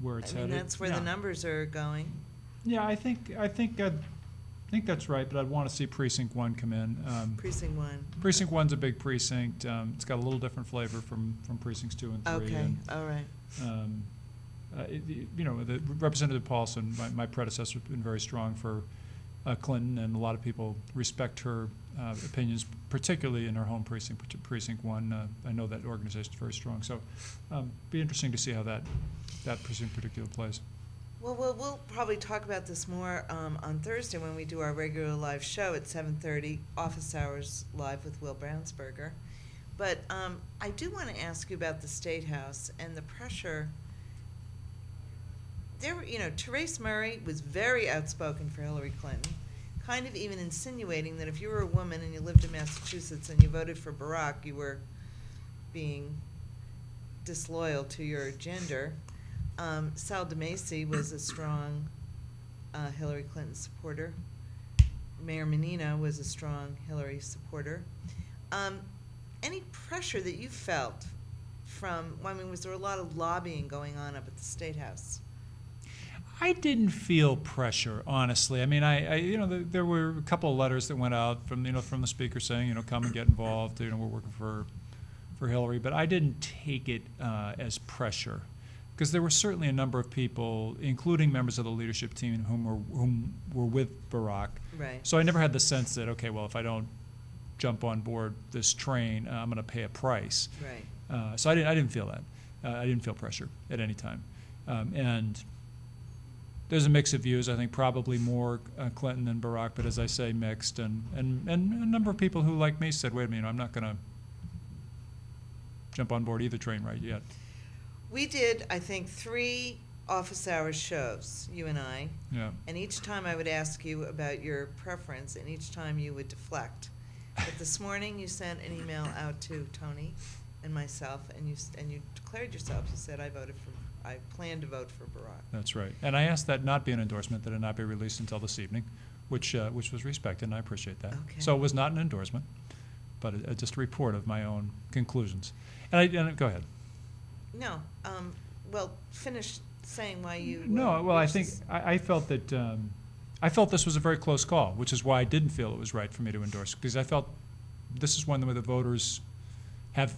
where it's headed. That's where the numbers are going. Yeah, I think that's right, but I'd want to see Precinct 1 come in. Precinct 1. Precinct 1's a big precinct. It's got a little different flavor from Precincts 2 and 3. Okay, And, all right. the Representative Paulson, my predecessor, has been very strong for Clinton, and a lot of people respect her opinions, particularly in her home precinct, Precinct 1. I know that organization is very strong. So be interesting to see how that precinct particular plays. Well, we'll probably talk about this more on Thursday when we do our regular live show at 7:30, Office Hours Live with Will Brownsberger. But I do want to ask you about the State House and the pressure. Therese Murray was very outspoken for Hillary Clinton, kind of even insinuating that if you were a woman and you lived in Massachusetts and you voted for Barack, you were being disloyal to your gender. Sal DeMacy was a strong Hillary Clinton supporter. Mayor Menino was a strong Hillary supporter. Any pressure that you felt was there a lot of lobbying going on up at the State House? I didn't feel pressure, honestly. I mean, there were a couple of letters that went out from the speaker saying, come and get involved. We're working for Hillary, but I didn't take it as pressure. Because there were certainly a number of people, including members of the leadership team, whom were with Barack. Right. So I never had the sense that, okay, well, if I don't jump on board this train, I'm going to pay a price. Right. So I didn't feel that. I didn't feel pressure at any time. And there's a mix of views. I think probably more Clinton than Barack, but as I say, mixed. And a number of people who, like me, said, wait a minute, I'm not going to jump on board either train right yet. We did, I think, 3 office hours shows, you and I. Yeah. And each time I would ask you about your preference, and each time you would deflect. But this morning you sent an email out to Tony and myself, and you declared yourself. You said, I plan to vote for Barack. That's right. And I asked that not be an endorsement, that it not be released until this evening, which was respected, and I appreciate that. Okay. So it was not an endorsement, but just a report of my own conclusions. And go ahead. No. Well, finish saying why you... No, well, I think I felt that I felt this was a very close call, which is why I didn't feel it was right for me to endorse, because I felt this is one where the voters have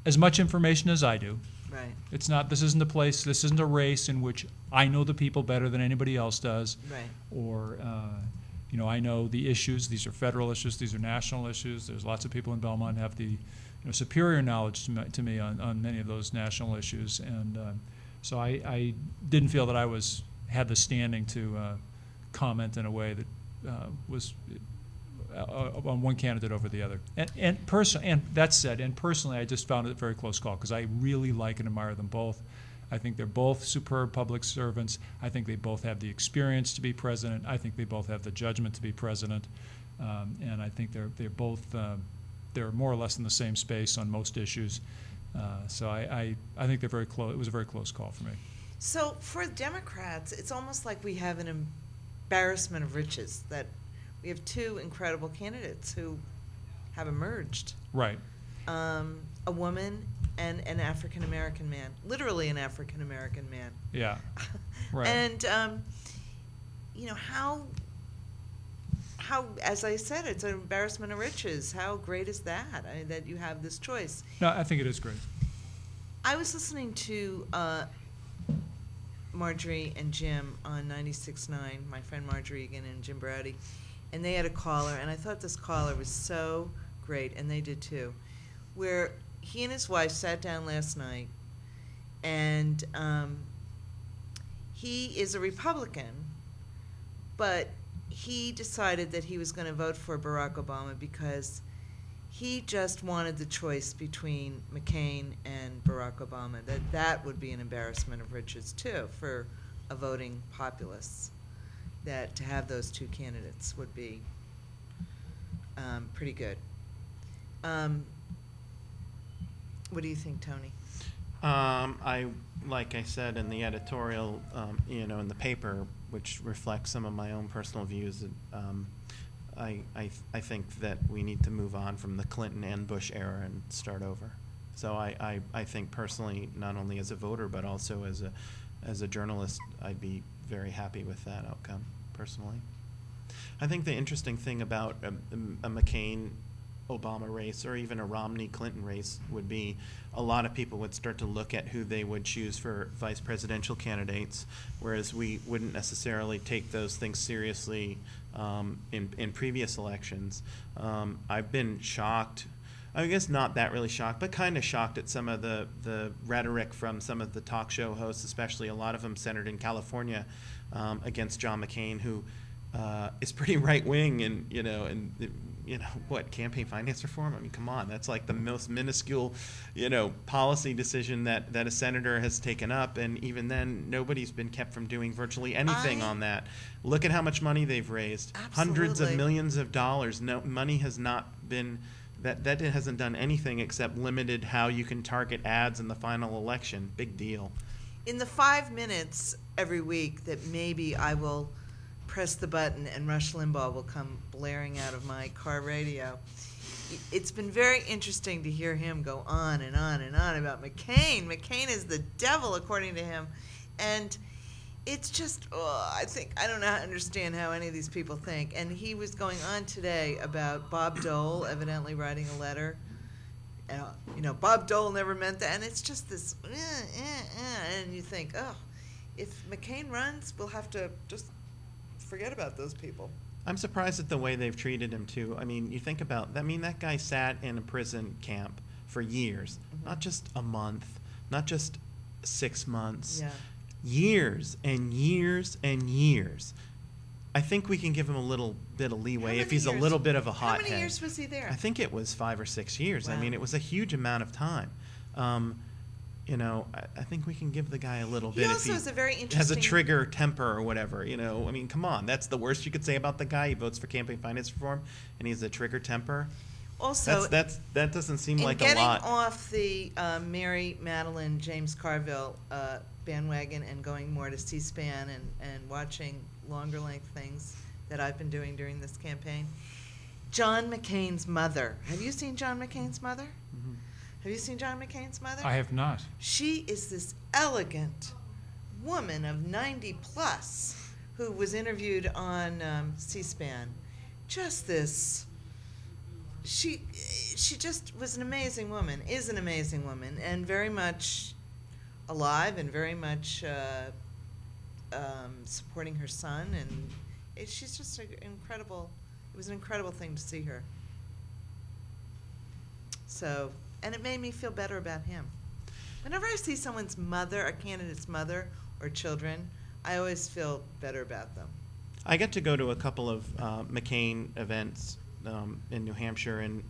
as much information as I do. Right. This isn't a race in which I know the people better than anybody else does. Right. Or, I know the issues. These are federal issues. These are national issues. There's lots of people in Belmont who have the superior knowledge to me on many of those national issues. And so I didn't feel that I had the standing to comment in a way that was on one candidate over the other. And that said, and personally, I just found it a very close call because I really like and admire them both. I think they're both superb public servants. I think they both have the experience to be president. I think they both have the judgment to be president. And I think they're both they're more or less in the same space on most issues. So I think they're very close. It was a very close call for me. So for Democrats, it's almost like we have an embarrassment of riches, that we have 2 incredible candidates who have emerged. Right. A woman and an African-American man, literally an African-American man. Yeah. Right. And, how, as I said, it's an embarrassment of riches. How great is that, that you have this choice? No, I think it is great. I was listening to Marjorie and Jim on 96.9, my friend Marjorie again and Jim Browdy, and they had a caller, and I thought this caller was so great, and they did too, where he and his wife sat down last night, and he is a Republican, but he decided that he was going to vote for Barack Obama because he just wanted the choice between McCain and Barack Obama, that would be an embarrassment of riches too for a voting populace, that to have those 2 candidates would be pretty good. What do you think, Tony? Like I said in the editorial, in the paper, which reflects some of my own personal views, I think that we need to move on from the Clinton and Bush era and start over. So I think personally, not only as a voter but also as a journalist, I'd be very happy with that outcome personally. I think the interesting thing about a McCain Obama race or even a Romney-Clinton race would be, a lot of people would start to look at who they would choose for vice presidential candidates, whereas we wouldn't necessarily take those things seriously in previous elections. I've been shocked, I guess not that really shocked, but kind of shocked at some of the rhetoric from some of the talk show hosts, especially a lot of them centered in California, against John McCain, who is pretty right-wing, and what, campaign finance reform? I mean, come on, that's like the most minuscule, policy decision that a senator has taken up, and even then, nobody's been kept from doing virtually anything on that. Look at how much money they've raised. Absolutely. Hundreds of millions of dollars. No, money has not been, that hasn't done anything except limited how you can target ads in the final election. Big deal. In the 5 minutes every week that maybe I will press the button and Rush Limbaugh will come blaring out of my car radio, it's been very interesting to hear him go on and on and on about McCain. McCain is the devil, according to him. And it's just, I don't understand how any of these people think. And he was going on today about Bob Dole evidently writing a letter. Bob Dole never meant that. And it's just this, and you think, if McCain runs, we'll have to just forget about those people. I'm surprised at the way they've treated him, too. I mean, you think about, that guy sat in a prison camp for years, not just a month, not just 6 months, years and years and years. I think we can give him a little bit of leeway if he's a little bit of a hothead. How many years was he there? I think it was 5 or 6 years. Wow. I mean, it was a huge amount of time. I think we can give the guy a little bit if he has a trigger temper or whatever. I mean, come on. That's the worst you could say about the guy. He votes for campaign finance reform, and he has a trigger temper. Also, that doesn't seem like a lot. Getting off the Mary Madeline, James Carville bandwagon and going more to C-SPAN and watching longer length things that I've been doing during this campaign. John McCain's mother. Have you seen John McCain's mother? Mm-hmm. Have you seen John McCain's mother? I have not. She is this elegant woman of 90 plus who was interviewed on C-SPAN. Just this, she just was an amazing woman, is an amazing woman, and very much alive and very much supporting her son, and she's just incredible. It was an incredible thing to see her. So, and it made me feel better about him. Whenever I see someone's mother, a candidate's mother or children, I always feel better about them. I get to go to a couple of McCain events in New Hampshire, and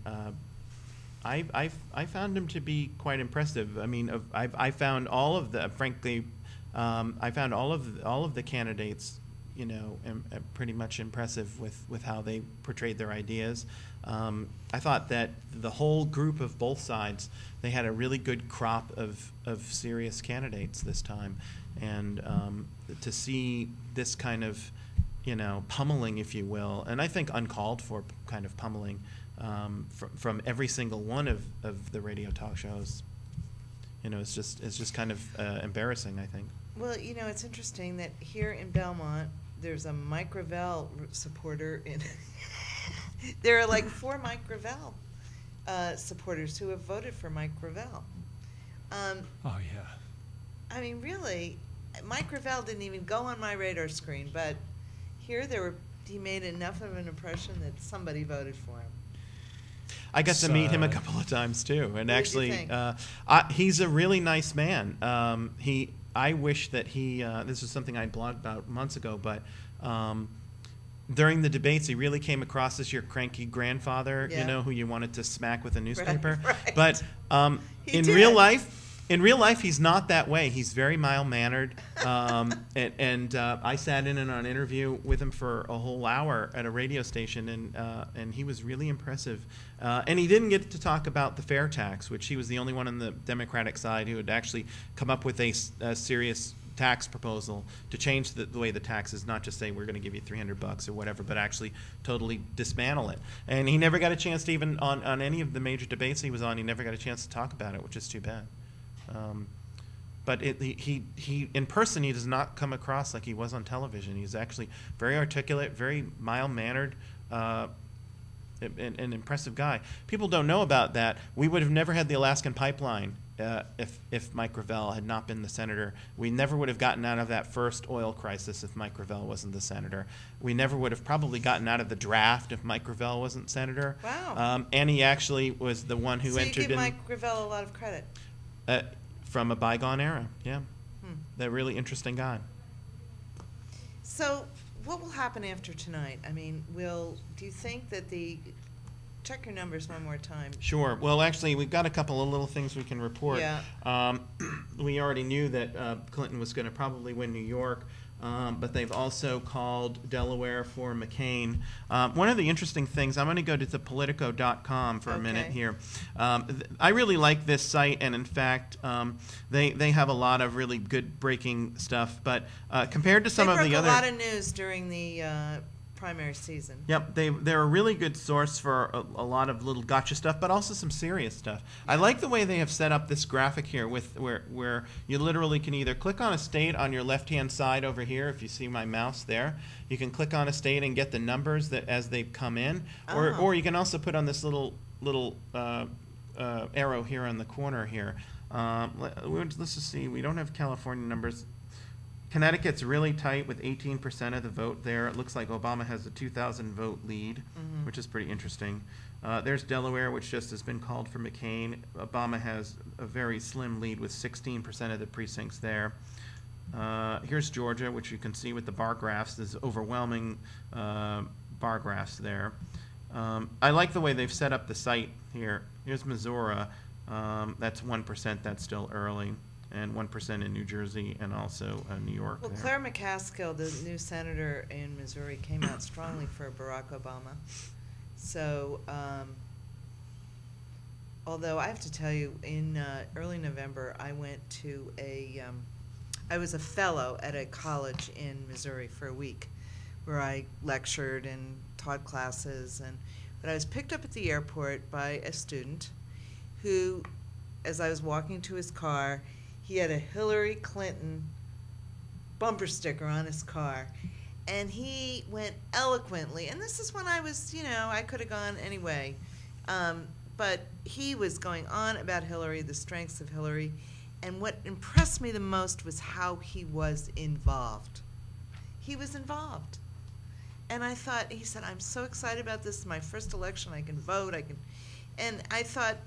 I found him to be quite impressive. I mean, I found all of the, frankly, I found all of the candidates, pretty much impressive with how they portrayed their ideas. I thought that the whole group of both sides, they had a really good crop of serious candidates this time, and to see this kind of, pummeling, if you will, and I think uncalled for kind of pummeling from every single one of the radio talk shows, it's just kind of embarrassing, I think. Well, it's interesting that here in Belmont, there's a Mike Gravel supporter in. There are like 4 Mike Gravel supporters who have voted for Mike Gravel. Oh, yeah. I mean, really, Mike Gravel didn't even go on my radar screen, but here he made enough of an impression that somebody voted for him. I got to meet him a couple of times too, and actually, he's a really nice man. I wish that this is something I blogged about months ago, but during the debates, he really came across as your cranky grandfather, who you wanted to smack with a newspaper. Right. But in real life, he's not that way. He's very mild-mannered, and I sat in on an interview with him for a whole hour at a radio station, and he was really impressive. And he didn't get to talk about the fair tax, which he was the only one on the Democratic side who had actually come up with a serious tax proposal to change the way the tax is, not just say we're going to give you $300 or whatever, but actually totally dismantle it. And he never got a chance to even on any of the major debates he was on. He never got a chance to talk about it, which is too bad. But he in person, he does not come across like he was on television. He's actually very articulate, very mild-mannered, an impressive guy. People don't know about that. We would have never had the Alaskan pipeline if Mike Gravel had not been the senator. We never would have gotten out of that first oil crisis if Mike Gravel wasn't the senator. We never would have probably gotten out of the draft if Mike Gravel wasn't senator. Wow. And he actually was the one who so entered you give in Mike Gravel a lot of credit. From a bygone era. Yeah, that really interesting guy. So what will happen after tonight? I mean, do you think that check your numbers one more time. Sure. Well, actually, we've got a couple of little things we can report. Yeah. We already knew that Clinton was going to probably win New York, but they've also called Delaware for McCain. One of the interesting things, I'm going to go to the Politico.com for a minute here. I really like this site, and in fact, they have a lot of really good breaking stuff. But compared to some of the other, a lot of news during the primary season. Yep, they're a really good source for a lot of little gotcha stuff, but also some serious stuff. I like the way they have set up this graphic here with where you literally can either click on a state on your left-hand side over here, if you see my mouse there. You can click on a state and get the numbers that as they come in, or you can also put on this little arrow here on the corner here. Let's just see. We don't have California numbers. Connecticut's really tight with 18% of the vote there. It looks like Obama has a 2,000 vote lead, which is pretty interesting. There's Delaware, which just has been called for McCain. Obama has a very slim lead with 16% of the precincts there. Here's Georgia, which you can see with the bar graphs. There's overwhelming bar graphs there. I like the way they've set up the site here. Here's Missouri. That's 1%. That's still early. And 1% in New Jersey and also New York. Well, Claire McCaskill, the new senator in Missouri, came out strongly for Barack Obama. So, although I have to tell you, in early November, I went to I was a fellow at a college in Missouri for a week, where I lectured and taught classes. But I was picked up at the airport by a student who, as I was walking to his car, he had a Hillary Clinton bumper sticker on his car, and he went eloquently, and this is when I was, I could have gone anyway, but he was going on about Hillary, the strengths of Hillary, and what impressed me the most was how he was involved. He was involved. And I thought, he said, I'm so excited about this, my first election, I can vote, and I thought,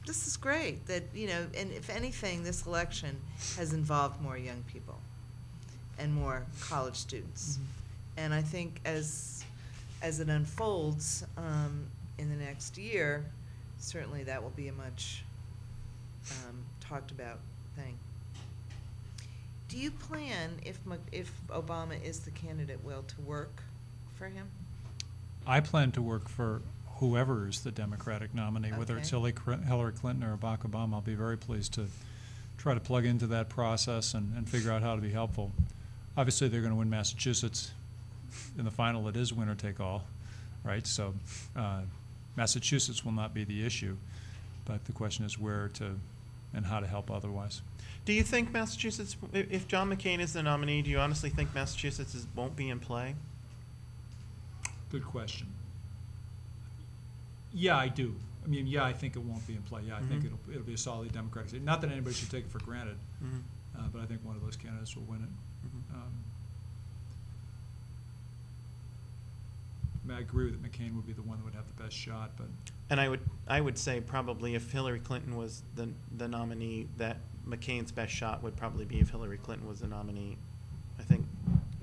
this is great that, and if anything, this election has involved more young people and more college students. And I think as it unfolds in the next year, certainly that will be a much talked about thing. Do you plan, if Obama is the candidate, Will, to work for him? I plan to work for whoever is the Democratic nominee, whether it's Hillary Clinton or Barack Obama. I'll be very pleased to try to plug into that process and figure out how to be helpful. Obviously, they're going to win Massachusetts. In the final, it is winner take all, right? So Massachusetts will not be the issue, but the question is where to and how to help otherwise. Do you think Massachusetts, if John McCain is the nominee, do you honestly think Massachusetts won't be in play? Good question. Yeah, I do. I mean, yeah, I think it won't be in play. Yeah, I think it'll be a solid Democratic state. Not that anybody should take it for granted, but I think one of those candidates will win it. I agree with that McCain would be the one that would have the best shot, but. And I would say probably if Hillary Clinton was the nominee, that McCain's best shot would probably be if Hillary Clinton was the nominee. I think.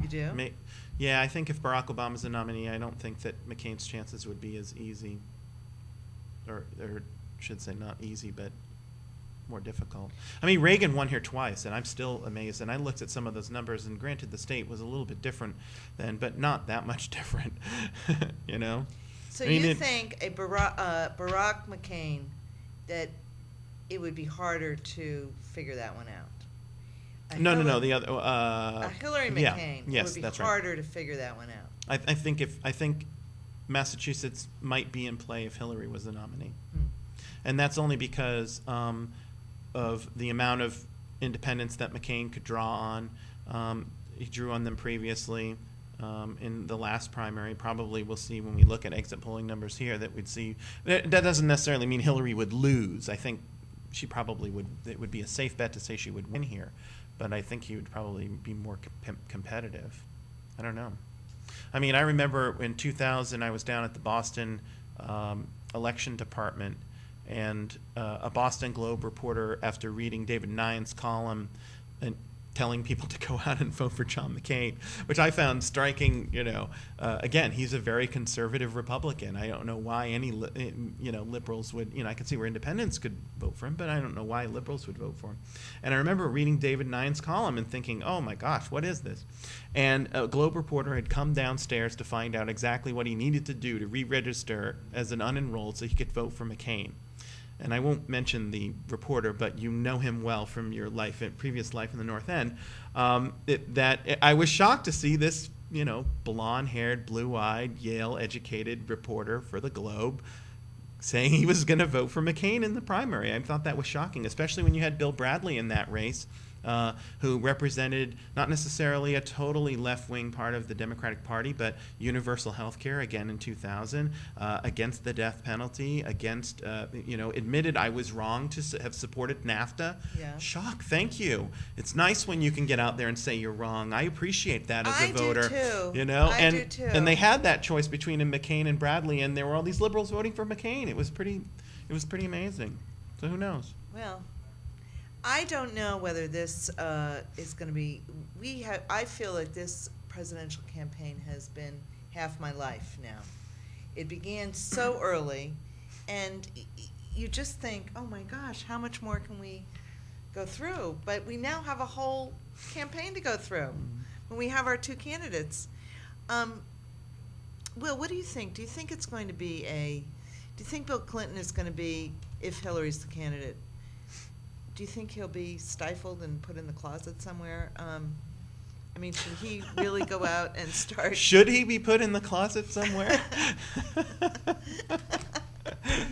You do? Yeah, I think if Barack Obama's the nominee, I don't think that McCain's chances would be as easy. Or should say not easy, but more difficult. I mean, Reagan won here twice, and I'm still amazed. And I looked at some of those numbers, and granted, the state was a little bit different then, but not that much different, So you think a Barack McCain, that it would be harder to figure that one out? No. The other a Hillary McCain. Yes, it would be that's harder to figure that one out. I think Massachusetts might be in play if Hillary was the nominee, and that's only because of the amount of independents that McCain could draw on. He drew on them previously. in the last primary. Probably we'll see when we look at exit polling numbers here that we'd see. That doesn't necessarily mean Hillary would lose. I think she probably would. It would be a safe bet to say she would win here, but I think he would probably be more competitive. I don't know. I mean, I remember in 2000 I was down at the Boston election department, and a Boston Globe reporter, after reading David Nyen's column and telling people to go out and vote for John McCain, which I found striking. Again, he's a very conservative Republican. I don't know why any liberals would. I could see where independents could vote for him, but I don't know why liberals would vote for him. And I remember reading David Nyen's column and thinking, oh my gosh, what is this? And a Globe reporter had come downstairs to find out exactly what he needed to do to re-register as an unenrolled so he could vote for McCain. And I won't mention the reporter, but you know him well from your previous life in the North End. I was shocked to see this, blonde-haired, blue-eyed, Yale-educated reporter for the Globe saying he was going to vote for McCain in the primary. I thought that was shocking, especially when you had Bill Bradley in that race, who represented not necessarily a totally left-wing part of the Democratic Party, but universal health care, again in 2000, against the death penalty, against, admitted I was wrong to have supported NAFTA. Yeah. Shock, thank you. It's nice when you can get out there and say you're wrong. I appreciate that as a voter. I do too. I do too. And they had that choice between McCain and Bradley, and there were all these liberals voting for McCain. It was pretty amazing. So who knows? Well, I don't know whether this is going to be. I feel like this presidential campaign has been half my life now. It began so early, and you just think, oh my gosh, how much more can we go through? But we now have a whole campaign to go through when we have our two candidates. Will, what do you think? Do you think it's going to be do you think Bill Clinton is going to be, if Hillary's the candidate, do you think he'll be stifled and put in the closet somewhere? Should he really go out and start? Should he be put in the closet somewhere?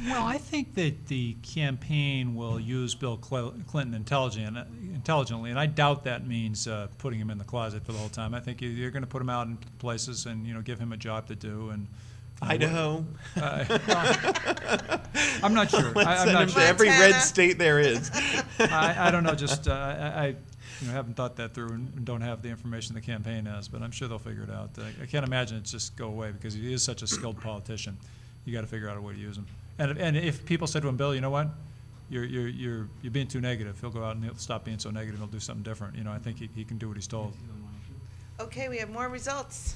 Well, I think that the campaign will use Bill Clinton intelligently, and I doubt that means putting him in the closet for the whole time. I think you're going to put him out in places and give him a job to do. And Idaho. I'm not sure. I'm not sure. Every red state there is. I don't know. Just I haven't thought that through and don't have the information the campaign has, but I'm sure they'll figure it out. I can't imagine it just go away because he is such a skilled politician. You got to figure out a way to use him. And if people said to him, Bill, you know what, you're being too negative, he'll go out and he'll stop being so negative. He'll do something different. I think he can do what he's told. Okay, we have more results.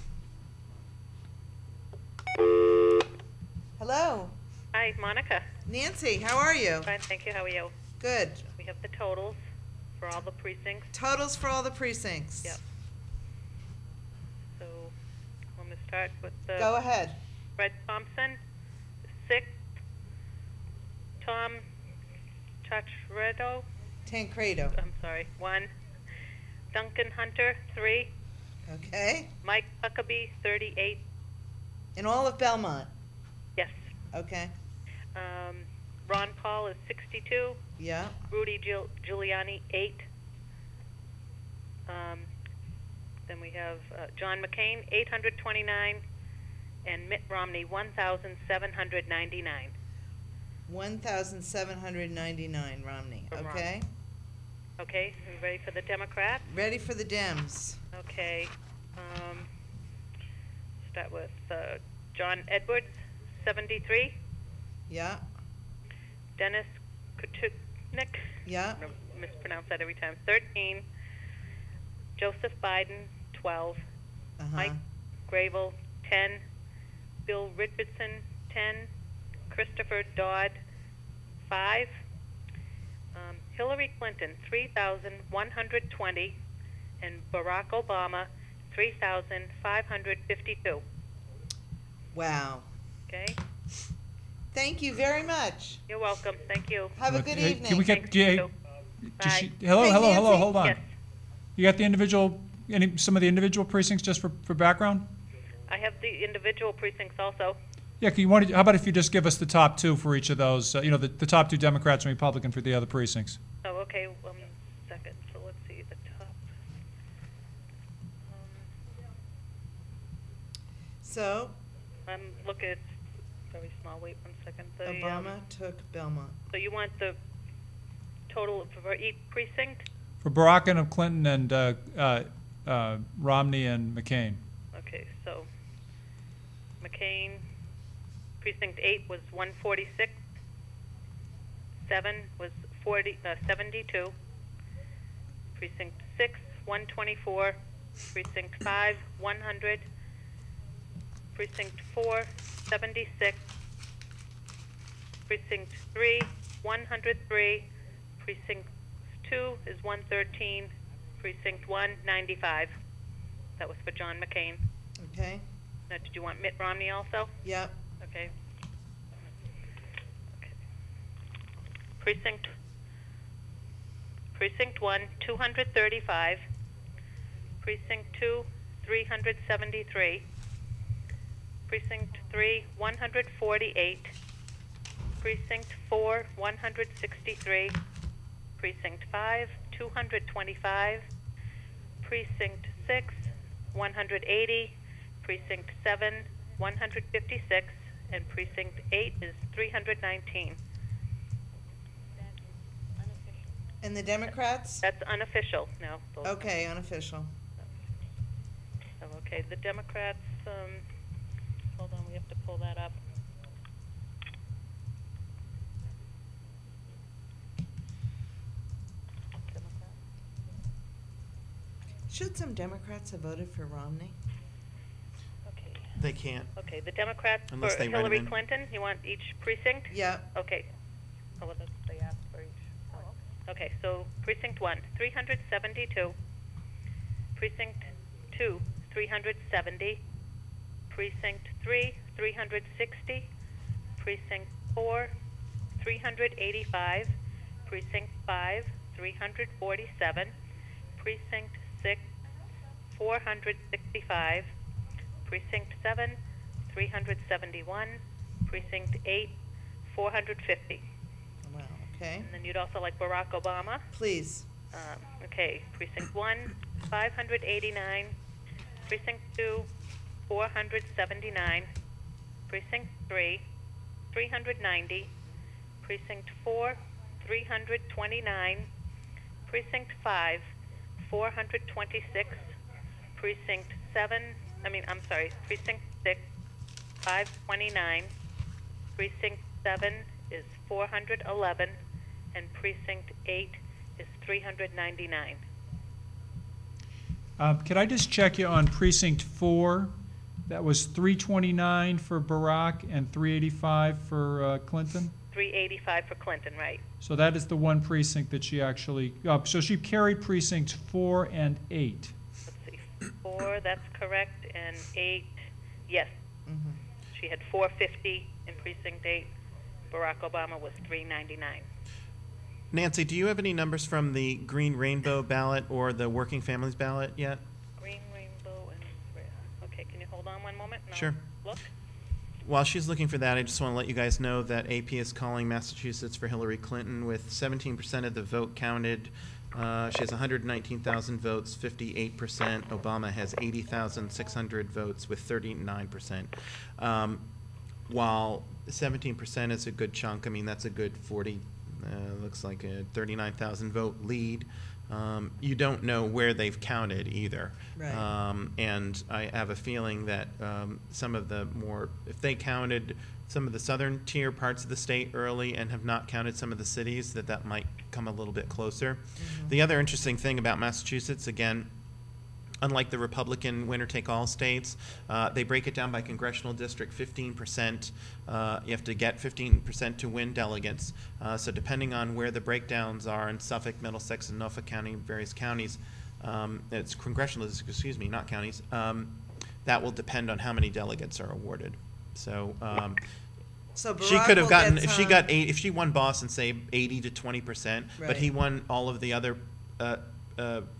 Hello. Hi, Monica. Nancy, how are you? Fine, thank you. How are you? Good. We have the totals for all the precincts. Totals for all the precincts. Yep. So, I'm going to start with the... Go ahead. Fred Thompson, 6. Tom Tancredo. I'm sorry, 1. Duncan Hunter, 3. Okay. Mike Huckabee, 38. In all of Belmont? Yes. Okay. Ron Paul is 62. Yeah. Rudy Giuliani, 8. Then we have John McCain, 829. And Mitt Romney, 1,799. 1,799, Romney. Okay. Okay, are you ready for the Democrats? Ready for the Dems. Okay. Start with John Edwards, 73. Yeah. Dennis Kutuknik. Yeah. I'm going to mispronounce that every time. 13. Joseph Biden, 12. Mike Gravel, 10. Bill Richardson, 10. Christopher Dodd, 5. Hillary Clinton, 3,120. And Barack Obama, 3,552. Wow. Okay. Thank you very much. You're welcome. Thank you. Have a good evening. Can we get Bye. Hello, hold on. Yes. You got some of the individual precincts just for background? I have the individual precincts also. Yeah, how about if you just give us the top 2 for each of those, the top 2 Democrats and Republican for the other precincts? Oh, okay. 1 second. So let's see the top. So, I'm looking at very small. Wait 1 second. Obama took Belmont. So you want the total for each precinct? For Barack and Clinton and Romney and McCain. Okay, so McCain, precinct 8 was 146. 7 was 72. Precinct 6, 124. Precinct 5, 100. Precinct 4, 76. Precinct 3, 103. Precinct 2 is 113. Precinct 1, 95. That was for John McCain. Okay. Now, did you want Mitt Romney also? Yep. Okay. Precinct 1, 235. Precinct 2, 373. Precinct 3, 148. Precinct 4, 163. Precinct 5, 225. Precinct 6, 180. Precinct 7, 156. And Precinct 8 is 319. And the Democrats? That's unofficial now. Okay, unofficial. Okay, the Democrats, hold on, we have to pull that up. Should some Democrats have voted for Romney? Okay. They can't. Okay, the Democrats Unless for they run Hillary him in. Clinton, you want each precinct? Yep. Okay. Oh, well, they asked for each. Okay, so precinct 1, 372. Precinct 2, 370. Precinct 3, 360. Precinct 4, 385. Precinct 5, 347. Precinct 6, 465. Precinct 7, 371. Precinct 8, 450. Wow, okay. And then you'd also like Barack Obama. Please. Okay, Precinct 1, 589. Precinct 2, 479. Precinct 3, 390. Precinct 4, 329. Precinct 5, 426. Precinct 6, 529. Precinct 7 is 411. And Precinct 8 is 399. Could I just check you on Precinct 4? That was 329 for Barack and 385 for Clinton? 385 for Clinton, right. So that is the one precinct that she actually, so she carried precincts 4 and 8. Let's see, 4, that's correct, and 8, yes. Mm-hmm. She had 450 in Precinct 8. Barack Obama was 399. Nancy, do you have any numbers from the Green Rainbow ballot or the Working Families ballot yet? Green, rainbow, and red. Okay, can you hold on one moment? And I'll Sure. Look. While she's looking for that, I just want to let you guys know that AP is calling Massachusetts for Hillary Clinton with 17% of the vote counted. She has 119,000 votes, 58%. Obama has 80,600 votes with 39%. While 17% is a good chunk, I mean, that's a good 40, looks like a 39,000 vote lead. You don't know where they've counted either. Right. And I have a feeling that some of the more, if they counted some of the southern tier parts of the state early and have not counted some of the cities, that might come a little bit closer. Mm-hmm. The other interesting thing about Massachusetts, again, unlike the Republican winner-take-all states, they break it down by congressional district, 15%. You have to get 15% to win delegates. So depending on where the breakdowns are in Suffolk, Middlesex, and Norfolk County, various counties, it's congressional districts, excuse me, not counties, that will depend on how many delegates are awarded. So So she Barack could have will gotten, get if she some- got if she won Boston, say 80 to 20%, Right. but he won all of the other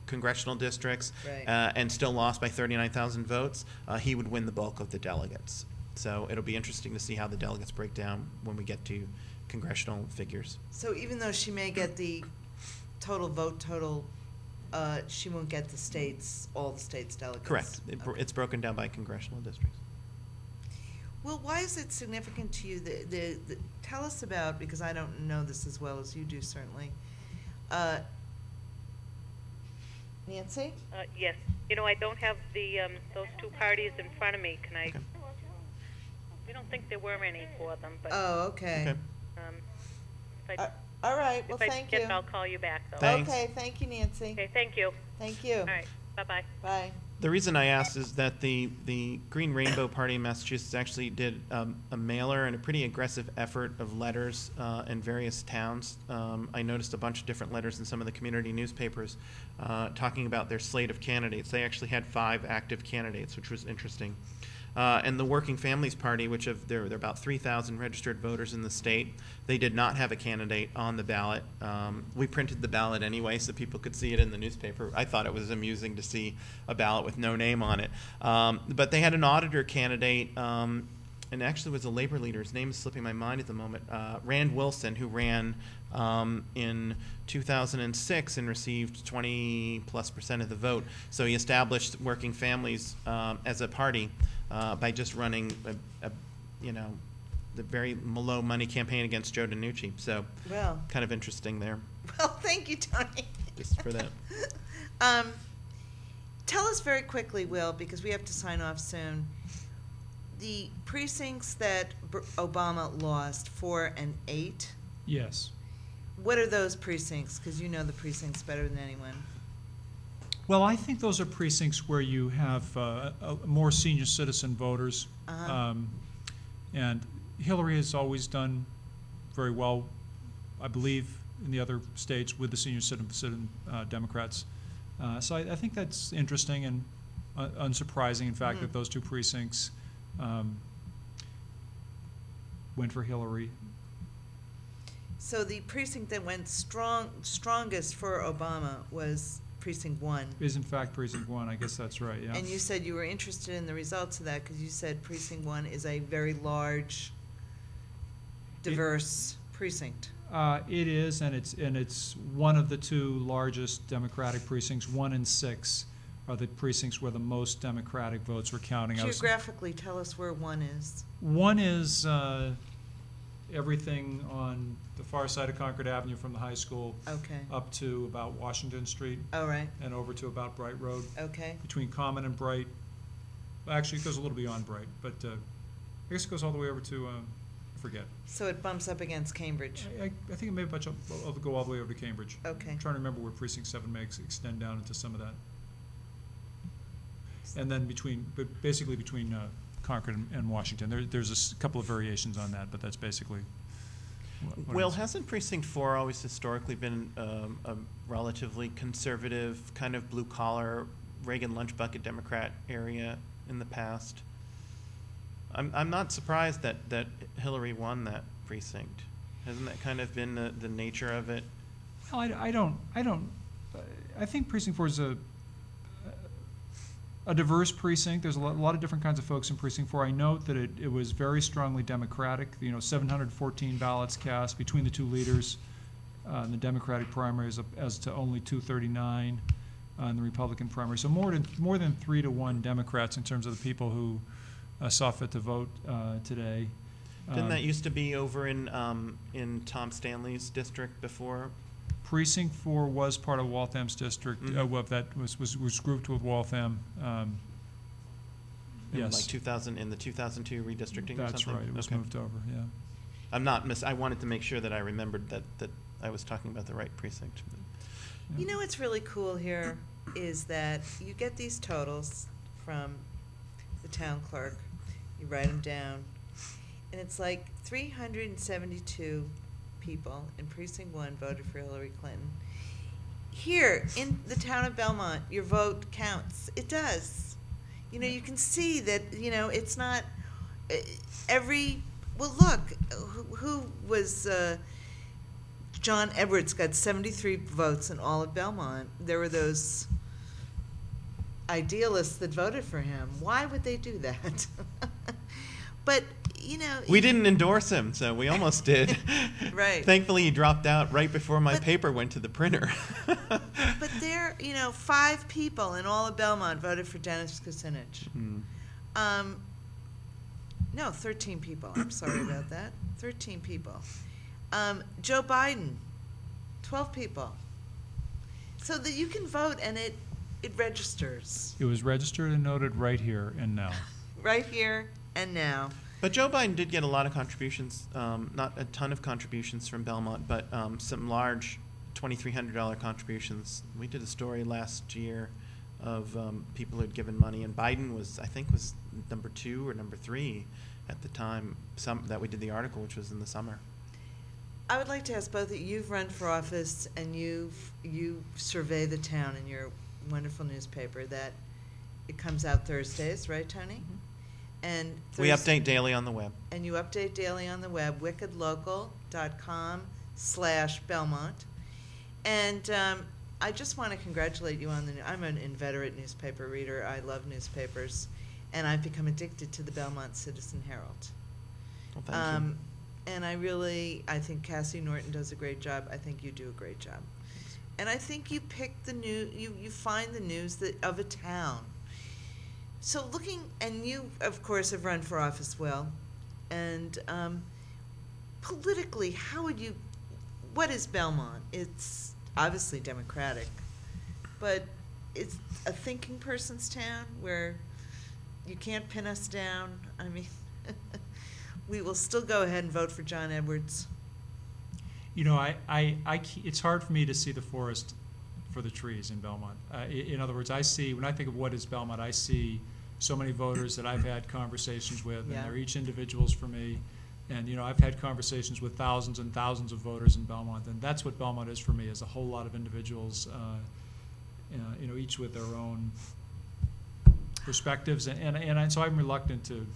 congressional districts, Right. and still lost by 39,000 votes, he would win the bulk of the delegates. So it'll be interesting to see how the delegates break down when we get to congressional figures. So even though she may get the total vote total, she won't get the states, all the states' delegates. Correct. Okay. It's broken down by congressional districts. Well, why is it significant to you? Tell us about, because I don't know this as well as you do, certainly. Nancy? Yes. You know, I don't have the those two parties in front of me. Can I? Okay. We don't think there were any for them, but Oh, okay. if I, All right. Well, if I thank get you. it, I'll call you back, though. Thanks. Okay. Thank you, Nancy. Okay, thank you. Thank you. All right, bye-bye. Bye. The reason I asked is that the Green Rainbow Party in Massachusetts actually did a mailer and a pretty aggressive effort of letters in various towns. I noticed a bunch of different letters in some of the community newspapers talking about their slate of candidates. They actually had 5 active candidates, which was interesting. And the Working Families Party, which there are about 3,000 registered voters in the state, they did not have a candidate on the ballot. We printed the ballot anyway so people could see it in the newspaper. I thought it was amusing to see a ballot with no name on it. But they had an auditor candidate, and actually was a labor leader. His name is slipping my mind at the moment. Rand Wilson, who ran in 2006 and received 20+% of the vote. So he established Working Families as a party by just running the very low money campaign against Joe DiNucci. So Well. kind of interesting there. Well, thank you, Tony. Just for that. Tell us very quickly, Will, because we have to sign off soon. The precincts that Obama lost, 4 and 8. Yes. What are those precincts? Because you know the precincts better than anyone. Well, I think those are precincts where you have more senior citizen voters. And Hillary has always done very well, I believe, in the other states with the senior citizen Democrats. So I think that's interesting and unsurprising, in fact, that those 2 precincts went for Hillary. So the precinct that went strongest for Obama was Precinct 1. Is in fact Precinct 1. I guess that's right, yeah. And you said you were interested in the results of that because you said Precinct 1 is a very large, diverse precinct. It is, and it's one of the 2 largest Democratic precincts. 1 and 6 are the precincts where the most Democratic votes were counting. Geographically, tell us where 1 is. 1 is everything on the far side of Concord Avenue from the high school Okay. up to about Washington Street All right. and over to about Bright Road. Okay. Between Common and Bright. Well, actually, it goes a little beyond Bright, but I guess it goes all the way over to, I forget. So it bumps up against Cambridge. I think it may go all the way over to Cambridge. Okay. I'm trying to remember where Precinct 7 may extend down into some of that. And then basically between Concord and Washington. There's a couple of variations on that, but that's basically what Will, it is. hasn't Precinct 4 always historically been a relatively conservative, kind of blue-collar, Reagan lunch bucket Democrat area in the past? I'm not surprised that Hillary won that precinct. Hasn't that kind of been the nature of it? Well, I think Precinct 4 is a diverse precinct. There's a lot of different kinds of folks in Precinct 4. I note that it was very strongly Democratic. 714 ballots cast between the 2 leaders in the Democratic primary as to only 239 in the Republican primary. So more than 3-to-1 Democrats in terms of the people who saw fit to vote today. Didn't that used to be over in Tom Stanley's district before? Precinct 4 was part of Waltham's district. That was grouped with Waltham. Yes, In the 2002 redistricting. that's or something? right. It was Okay. moved over. Yeah. I'm not I wanted to make sure that I remembered that I was talking about the right precinct. You know what's really cool here is that you get these totals from the town clerk. You write them down. And it's like 372 people in Precinct 1 voted for Hillary Clinton. Here in the town of Belmont, your vote counts. It does. You can see that, it's not well, look, who was, John Edwards got 73 votes in all of Belmont. There were those idealists that voted for him. Why would they do that? But, we didn't endorse him, so we almost did. Right. Thankfully, he dropped out right before my paper went to the printer. But there, 5 people in all of Belmont voted for Dennis Kucinich. No, 13 people. I'm sorry about that. 13 people. Joe Biden, 12 people. So that you can vote and it registers. It was registered and noted right here and now. Right here and now. But Joe Biden did get a lot of contributions, not a ton of contributions from Belmont, but some large $2,300 contributions. We did a story last year of people who had given money, and Biden was, I think, was number 2 or number 3 at the time that we did the article, which was in the summer. I would like to ask both of you, you've run for office and you survey the town in your wonderful newspaper that it comes out Thursdays, right, Tony? Mm-hmm. And We update daily on the web. And you update daily on the web, wickedlocal.com/Belmont. And I just want to congratulate you on I'm an inveterate newspaper reader. I love newspapers. And I've become addicted to the Belmont Citizen-Herald. Well, thank you. And I think Cassie Norton does a great job. I think you do a great job. And I think you pick you find the news of a town. So and you, of course, have run for office well. And politically, what is Belmont? It's obviously Democratic, but it's a thinking person's town where you can't pin us down. I mean, we will still go ahead and vote for John Edwards. You know, it's hard for me to see the forest for the trees in Belmont. In other words, when I think of what is Belmont, I see so many voters that I've had conversations with, and they're each individuals for me. And, you know, I've had conversations with thousands and thousands of voters in Belmont, and that's what Belmont is for me, is a whole lot of individuals, you know, each with their own perspectives. And so I'm reluctant to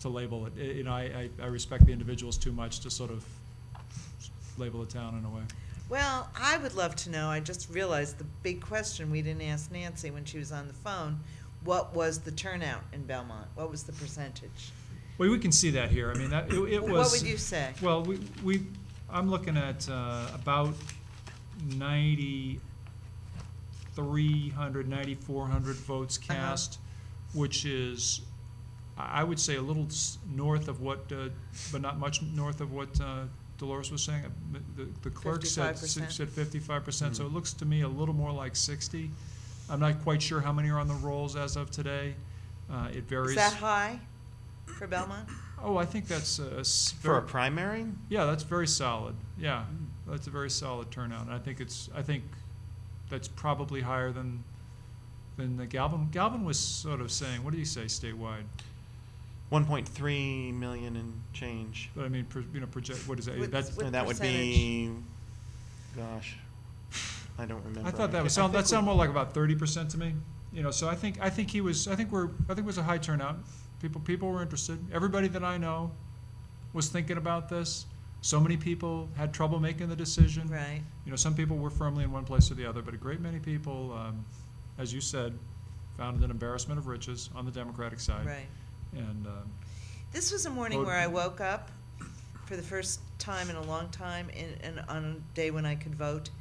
label it. You know, I respect the individuals too much to sort of label the town in a way. Well, I would love to know, I just realized the big question we didn't ask Nancy when she was on the phone, what was the turnout in Belmont? What was the percentage? Well, we can see that here. I mean, it was... What would you say? Well, I'm looking at about 9,300, 9,400 votes cast, which is, I would say, a little north of what, but not much north of what Dolores was saying. The clerk said 55%, so it looks to me a little more like 60. I'm not quite sure how many are on the rolls as of today. It varies. Is that high for Belmont? Oh, I think that's for a primary. Yeah, that's very solid. Yeah, that's a very solid turnout, and I think that's probably higher than the Galvin. Galvin was sort of saying, what did he say statewide? 1.3 million and change. But I mean, project. What is that? That would be, gosh, I don't remember. I thought that sounded more like about 30% to me. You know, so I think it was a high turnout. People were interested. Everybody that I know was thinking about this. So many people had trouble making the decision. Right. You know, some people were firmly in one place or the other, but a great many people, as you said, found it an embarrassment of riches on the Democratic side. Right. And this was a morning where I woke up for the first time in a long time on a day when I could vote,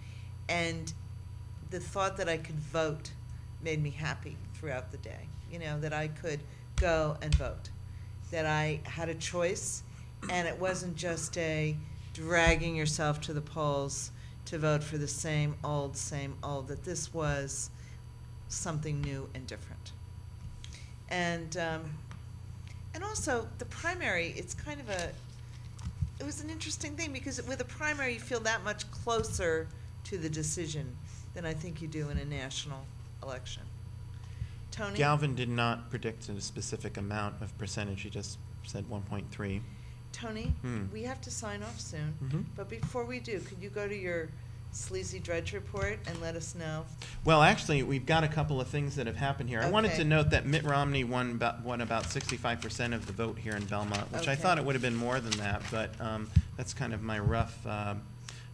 and the thought that I could vote made me happy throughout the day. You know, that I could go and vote, that I had a choice, and it wasn't just a dragging yourself to the polls to vote for the same old, that this was something new and different. And also, the primary, it was an interesting thing, because with a primary you feel that much closer to the decision than I think you do in a national election. Tony? Galvin did not predict a specific amount of percentage. He just said 1.3. Tony, we have to sign off soon. Mm-hmm. But before we do, could you go to your Sleazy Dredge report and let us know? Well, actually, we've got a couple of things that have happened here. I wanted to note that Mitt Romney won about 65% of the vote here in Belmont, which I thought it would have been more than that, but that's kind of my rough calculations.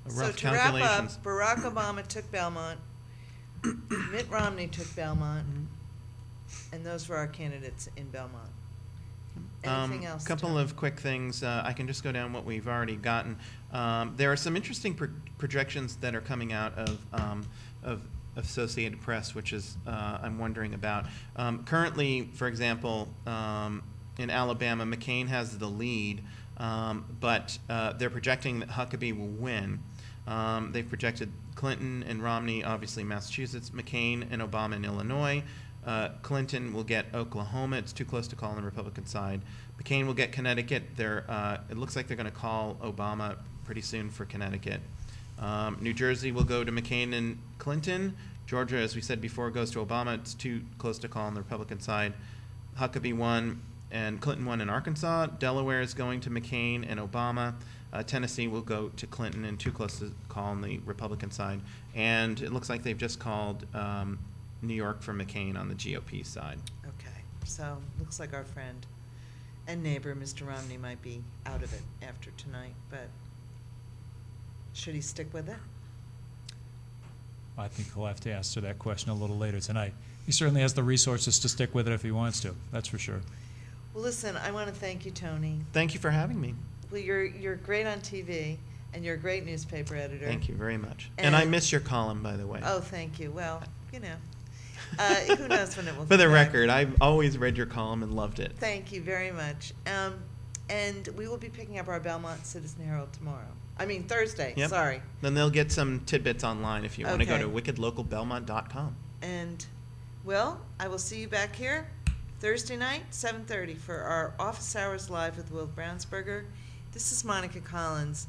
So to wrap up, Barack Obama took Belmont, Mitt Romney took Belmont, and those were our candidates in Belmont. Anything else? A couple of quick things. I can just go down what we've already gotten. There are some interesting projections that are coming out of Associated Press, which is I'm wondering about. Currently, for example, in Alabama, McCain has the lead, but they're projecting that Huckabee will win. They've projected Clinton and Romney, obviously Massachusetts, McCain and Obama in Illinois. Clinton will get Oklahoma. It's too close to call on the Republican side. McCain will get Connecticut. It looks like they're going to call Obama pretty soon for Connecticut. New Jersey will go to McCain and Clinton. Georgia, as we said before, goes to Obama. It's too close to call on the Republican side. Huckabee won and Clinton won in Arkansas. Delaware is going to McCain and Obama. Tennessee will go to Clinton and too close to call on the Republican side. And it looks like they've just called New York for McCain on the GOP side. Okay, so looks like our friend and neighbor, Mr. Romney, might be out of it after tonight, but should he stick with it? I think he'll have to answer that question a little later tonight. He certainly has the resources to stick with it if he wants to, that's for sure. Well, listen, I want to thank you, Tony. Thank you for having me. Well, you're great on TV, and you're a great newspaper editor. Thank you very much. And I miss your column, by the way. Oh, thank you. Well, you know. Who knows when it will For the come back. record, I've always read your column and loved it. Thank you very much. And we will be picking up our Belmont Citizen-Herald Thursday, Yep. sorry. Then they'll get some tidbits online if you want to go Okay. to wickedlocalbelmont.com. And, well, I will see you back here Thursday night, 7:30, for our Office Hours Live with Will Brownsberger. This is Monica Collins.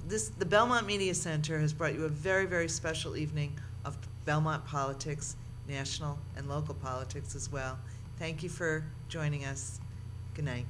The Belmont Media Center has brought you a very, very special evening of Belmont politics, national and local politics as well. Thank you for joining us. Good night.